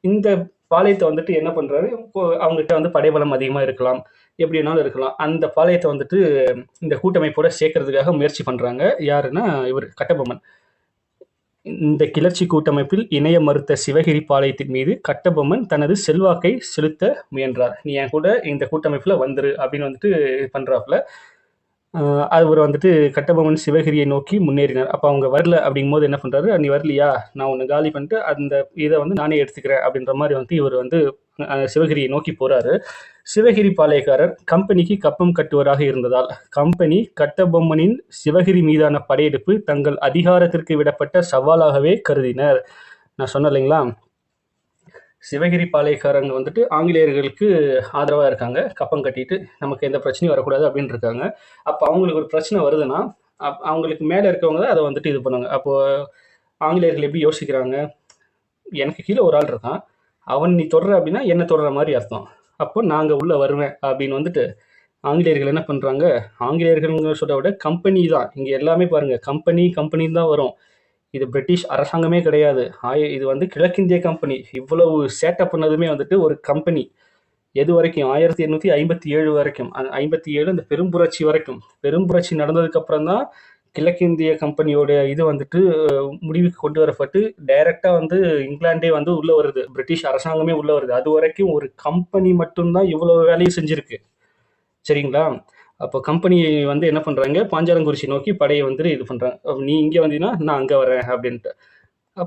இந்த பாளையத்தை வந்துட்டு என்ன பண்ணுறாரு, அவங்ககிட்ட வந்து படைபலம் அதிகமாக இருக்கலாம், எப்படி வேணாலும் இருக்கலாம். அந்த பாளையத்தை வந்துட்டு இந்த கூட்டமைப்போட சேர்க்கறதுக்காக முயற்சி பண்ணுறாங்க. யாருன்னா இவர் கட்டபொம்மன். இந்த கிளர்ச்சி கூட்டமைப்பில் இணைய மறுத்த சிவகிரி பாளையத்தின் மீது கட்டபொம்மன் தனது செல்வாக்கை செலுத்த முயன்றார். நீ என் கூட இந்த கூட்டமைப்பில் வந்துரு அப்படின்னு வந்துட்டு பண்ணுறாப்புல. அவர் வந்துட்டு கட்டபொம்மன் சிவகிரியை நோக்கி முன்னேறினார். அப்போ அவங்க வரல அப்படிங்கும்போது என்ன பண்ணுறாரு, நீ வரலையா, நான் ஒன்று காலி பண்ணிட்டு அந்த இதை வந்து நானே எடுத்துக்கிறேன் அப்படின்ற மாதிரி வந்து இவர் வந்து சிவகிரியை நோக்கி போகிறாரு. சிவகிரி பாளையக்காரர் கம்பெனிக்கு கப்பம் கட்டுவராக இருந்ததால் கம்பெனி கட்டபொம்மனின் சிவகிரி மீதான படையெடுப்பு தங்கள் அதிகாரத்திற்கு விடப்பட்ட சவாலாகவே கருதினர். நான் சொன்னேன் இல்லைங்களா, சிவகிரி பாளையக்காரங்க வந்துட்டு ஆங்கிலேயர்களுக்கு ஆதரவாக இருக்காங்க, கப்பம் கட்டிட்டு நமக்கு எந்த பிரச்சனையும் வரக்கூடாது அப்படின்னு இருக்காங்க. அப்போ அவங்களுக்கு ஒரு பிரச்சனை வருதுன்னா அவங்களுக்கு மேலே இருக்கவங்க தான் அதை வந்துட்டு இது பண்ணுவாங்க. அப்போது ஆங்கிலேயர்கள் எப்படி யோசிக்கிறாங்க, எனக்கு கீழே ஒரு ஆள் இருக்கான், அவன் நீ தொடர அப்படின்னா என்ன தொடர மாதிரி அர்த்தம், அப்போ நாங்கள் உள்ளே வருவேன் அப்படின்னு வந்துட்டு ஆங்கிலேயர்கள் என்ன பண்ணுறாங்க, ஆங்கிலேயர்கள் சொல்ல விட கம்பெனி தான் இங்கே எல்லாமே பாருங்கள், கம்பெனி தான் வரும். இது பிரிட்டிஷ் அரசாங்கமே கிடையாது, இது வந்து கிழக்கிந்திய கம்பெனி. இவ்வளவு சேட்டப் பண்ணதுமே வந்துட்டு ஒரு கம்பெனி. எது வரைக்கும் 1857 வரைக்கும், 57 இந்த பெரும்புரட்சி வரைக்கும். பெரும்புரட்சி நடந்ததுக்கு அப்புறம் தான் கிழக்கிந்திய கம்பெனியோட இது வந்துட்டு முடிவுக்கு கொண்டு வரப்பட்டு டைரக்டா வந்து இங்கிலாண்டே வந்து உள்ள வருது, பிரிட்டிஷ் அரசாங்கமே உள்ள வருது. அது வரைக்கும் ஒரு கம்பெனி மட்டும்தான் இவ்வளவு வேலையும் செஞ்சிருக்கு. சரிங்களா, அப்போ கம்பெனி வந்து என்ன பண்ணுறாங்க, பாஞ்சாலங்குறிச்சி நோக்கி படையை வந்து இது பண்ணுறாங்க. நீ இங்கே வந்தீங்கன்னா நான் அங்கே வரேன் அப்படின்ட்டு.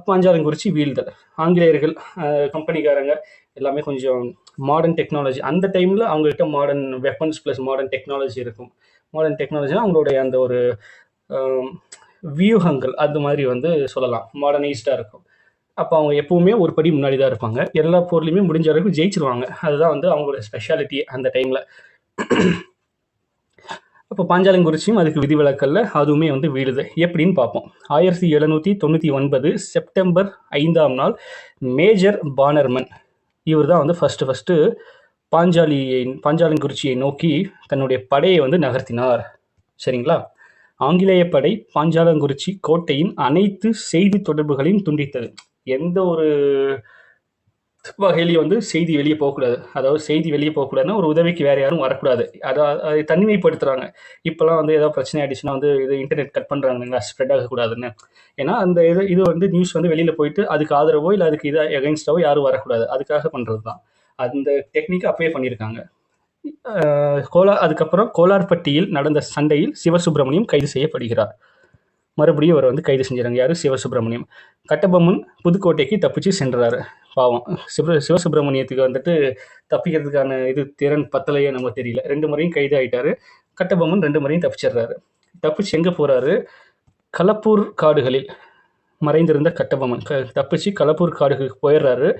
பாஞ்சாலங்குறிச்சி வீழ்தல். ஆங்கிலேயர்கள் கம்பெனிக்காரங்க எல்லாமே கொஞ்சம் மாடர்ன் டெக்னாலஜி, அந்த டைமில் அவங்ககிட்ட modern weapons plus modern technology இருக்கும். மாடர்ன் டெக்னாலஜினா அவங்களுடைய அந்த ஒரு வியூகங்கள் அது மாதிரி வந்து சொல்லலாம், மாடர்னைஸ்டாக இருக்கும். அப்போ அவங்க எப்பவுமே ஒரு படி முன்னாடி தான் இருப்பாங்க, எல்லா பொருளையுமே முடிஞ்ச அளவுக்கு ஜெயிச்சிருவாங்க. அதுதான் வந்து அவங்களோட ஸ்பெஷாலிட்டி அந்த டைமில். அப்போ பாஞ்சாலங்குறிச்சியும் அதுக்கு விதிவிலக்கல்ல, அதுவுமே வந்து வீடுது. எப்படின்னு பார்ப்போம். 1799 செப்டம்பர் 5ஆம் நாள் மேஜர் பானர்மன் இவர் தான் வந்து ஃபஸ்ட்டு பாஞ்சாலங்குறிச்சியை நோக்கி தன்னுடைய படையை வந்து நகர்த்தினார். சரிங்களா, ஆங்கிலேய படை பாஞ்சாலங்குறிச்சி கோட்டையின் அனைத்து செய்தி தொடர்புகளையும் துண்டித்தது. எந்த ஒரு வகையிலயும் வந்து செய்தி வெளியே போகக்கூடாது. அதாவது செய்தி வெளியே போகக்கூடாதுன்னா, ஒரு உதவிக்கு வேற யாரும் வரக்கூடாது. அதை தனிமைப்படுத்துறாங்க. இப்பலாம் வந்து ஏதாவது பிரச்சனை ஆயிடுச்சுன்னா வந்து இது இன்டர்நெட் கட் பண்றாங்க இல்லைங்களா? ஸ்ப்ரெட் ஆகக்கூடாதுன்னு. ஏன்னா அந்த இது வந்து நியூஸ் வந்து வெளியில போயிட்டு அதுக்கு ஆதரவோ இல்ல அதுக்கு எகைன்ஸ்டாவோ யாரும் வரக்கூடாது. அதுக்காக பண்றது தான். அந்த டெக்னிக் அப்பயே பண்ணியிருக்காங்க. அதுக்கப்புறம் கோலார்பட்டியில் நடந்த சண்டையில் சிவசுப்பிரமணியம் கைது செய்யப்படுகிறார். மறுபடியும் அவர் வந்து கைது செஞ்சுறாங்க. யாரு? சிவசுப்பிரமணியம். கட்டபொம்மன் புதுக்கோட்டைக்கு தப்பிச்சு சென்றாரு. பாவம் சிவசுப்பிரமணியத்துக்கு வந்துட்டு தப்பிக்கிறதுக்கான திறன் பத்தலையோ நம்ம தெரியல. 2 முறையும் கைது ஆயிட்டாரு. கட்டபொம்மன் 2 முறையும் தப்பிச்சிடுறாரு. தப்பிச்சு எங்க போறாரு? களப்பூர் காடுகளில் மறைந்திருந்த கட்டபொம்மன் தப்பிச்சு களப்பூர் காடுகளுக்கு போயிடுறாரு.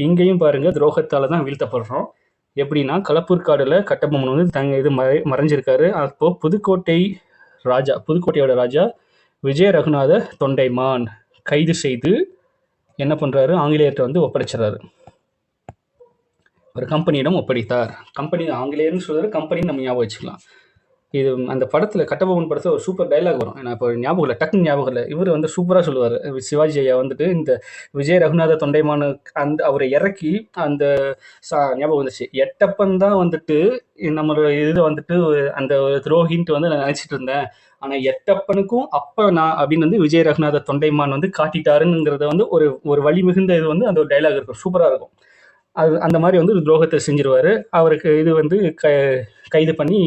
இங்கேயும் பாருங்க துரோகத்தால தான் வீழ்த்தப்படுறோம். எப்படின்னா களப்பூர் காடுல கட்டபொம்மன் வந்து மறைஞ்சிருக்காரு. அப்போ புதுக்கோட்டையோட ராஜா விஜய ரகுநாத தொண்டைமான் கைது செய்து என்ன பண்றாரு? ஆங்கிலேயர்கிட்ட வந்து ஒப்படைச்சிடறாரு. ஒரு கம்பெனியிடம் ஒப்படைத்தார். கம்பெனி ஆங்கிலேயர்னு சொல்றாரு, கம்பெனின்னு நம்ம ஞாபகம் வச்சுக்கலாம். இது அந்த படத்துல கட்டபொம்மன் படத்துல ஒரு சூப்பர் டைலாக் வரும். நான் இப்போ ஞாபகம் இல்லை, டக்குன்னு ஞாபகம் இல்லை. இவர் வந்து சூப்பரா சொல்லுவார். சிவாஜி ஐயா வந்துட்டு இந்த விஜய ரகுநாத தொண்டைமான் அவரை இறக்கி அந்த ஞாபகம் வந்துச்சு. எட்டப்பன் தான் வந்துட்டு நம்மளோட வந்துட்டு அந்த துரோகின்ட்டு வந்து நான் நினைச்சிட்டு இருந்தேன். ஆனா எட்டப்பனுக்கும் அப்ப நான் அப்படின்னு வந்து விஜய ரகுநாத தொண்டைமான் வந்து காட்டிட்டாருங்கிறத வந்து ஒரு வழி மிகுந்த இது வந்து அந்த ஒரு டைலாக் இருக்கும். சூப்பரா இருக்கும். அது அந்த மாதிரி வந்து ஒரு துரோகத்தை செஞ்சிருவாரு. அவருக்கு இது வந்து கைது பண்ணி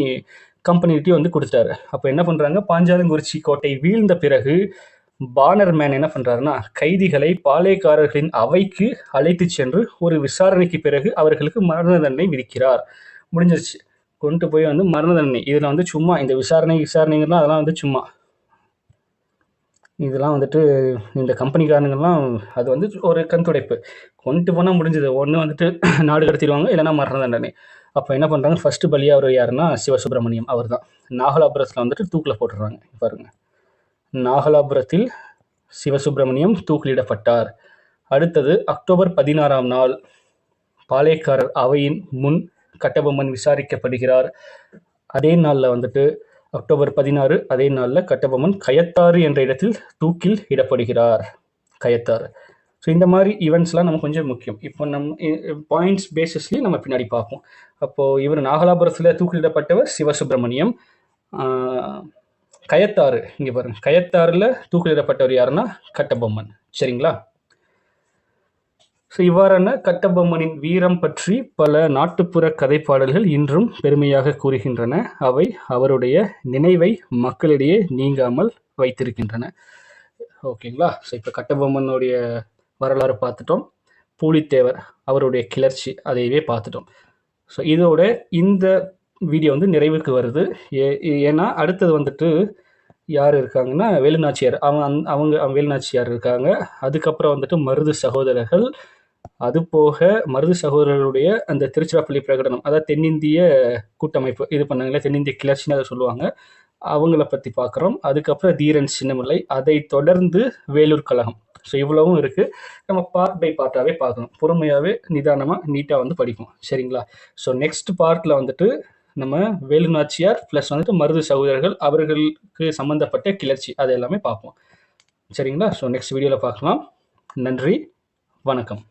கம்பெனிகிட்டே வந்து கொடுத்துட்டாரு. அப்போ என்ன பண்ணுறாங்க? பாஞ்சாலங்குறிச்சி கோட்டை வீழ்ந்த பிறகு பானர் மேன் என்ன பண்ணுறாருன்னா கைதிகளை பாளையக்காரர்களின் அவைக்கு அழைத்து சென்று ஒரு விசாரணைக்கு பிறகு அவர்களுக்கு மரண தண்டனை விதிக்கிறார். முடிஞ்சிருச்சு. கொண்டு போய் வந்து மரண தண்டனை. இதில் வந்து சும்மா இந்த விசாரணைகள்லாம் அதெல்லாம் வந்து சும்மா இதெல்லாம் வந்துட்டு இந்த கம்பெனிக்காரனுங்கெல்லாம் அது வந்து ஒரு கண்துடைப்பு. கொண்டு போனால் முடிஞ்சது. ஒன்று வந்துட்டு நாடு கடத்திடுவாங்க, இல்லைன்னா மரண தண்டனை. அப்போ என்ன பண்ணுறாங்க? ஃபர்ஸ்ட் பலியாக அவர் யாருன்னா சிவசுப்பிரமணியம். அவர் தான் நாகலாபுரத்தில் வந்துட்டு தூக்கில் போட்டுடுறாங்க. பாருங்க, நாகலாபுரத்தில் சிவசுப்பிரமணியம் தூக்கிலிடப்பட்டார். அடுத்தது அக்டோபர் 16ஆம் நாள் பாளையக்காரர் அவையின் முன் கட்டபொம்மன் விசாரிக்கப்படுகிறார். அதே நாளில் வந்துட்டு அக்டோபர் 16 அதே நாளில் கட்டபொம்மன் கயத்தாறு என்ற இடத்தில் தூக்கில் இடப்படுகிறார். கயத்தாறு. ஸோ இந்த மாதிரி ஈவெண்ட்ஸ்லாம் நம்ம கொஞ்சம் முக்கியம். இப்போ நம்ம பாயிண்ட்ஸ் பேசிஸ்லேயும் நம்ம பின்னாடி பார்ப்போம். அப்போது இவர் நாகலாபுரத்தில் தூக்கிலிடப்பட்டவர் சிவசுப்பிரமணியம். கயத்தாறு, இங்கே பாருங்க, கயத்தாறில் தூக்கிலிடப்பட்டவர் யாருன்னா கட்டபொம்மன். சரிங்களா? ஸோ இவ்வாறான கட்டபொம்மனின் வீரம் பற்றி பல நாட்டுப்புற கதைப்பாடல்கள் இன்றும் பெருமையாக கூறுகின்றன. அவை அவருடைய நினைவை மக்களிடையே நீங்காமல் வைத்திருக்கின்றன. ஓகேங்களா? ஸோ இப்போ கட்டபொம்மனுடைய வரலாறு பார்த்துட்டோம். பூலித்தேவர் அவருடைய கிளர்ச்சி அதையவே பார்த்துட்டோம். ஸோ இதோட இந்த வீடியோ வந்து நிறைவுக்கு வருது. ஏன்னா அடுத்தது வந்துட்டு யார் இருக்காங்கன்னா வேலுநாச்சியார். அவங்க வேலுநாச்சியார் இருக்காங்க. அதுக்கப்புறம் வந்துட்டு மருது சகோதரர்கள். அது போக மருது சகோதரர்களுடைய அந்த திருச்சிராப்பள்ளி பிரகடனம், அதாவது தென்னிந்திய கூட்டமைப்பு இது பண்ணாங்களே, தென்னிந்திய கிளர்ச்சின்னு அதை சொல்லுவாங்க. அவங்கள பற்றி பார்க்குறோம். அதுக்கப்புறம் தீரன் சின்னமலை, அதை தொடர்ந்து வேலூர் கழகம். ஸோ இவ்வளவும் இருக்குது. நம்ம பார்ட் பை பார்ட்டாகவே பார்க்கணும். பொறுமையாகவே நிதானமாக நீட்டாக வந்து படிப்போம். சரிங்களா? ஸோ நெக்ஸ்ட் பார்ட்டில் வந்துட்டு நம்ம வேலுநாச்சியார் ப்ளஸ் வந்துட்டு மருது சகோதரர்கள் அவர்களுக்கு சம்மந்தப்பட்ட கிளர்ச்சி அது எல்லாமே பார்ப்போம். சரிங்களா? ஸோ நெக்ஸ்ட் வீடியோவில் பார்க்கலாம். நன்றி, வணக்கம்.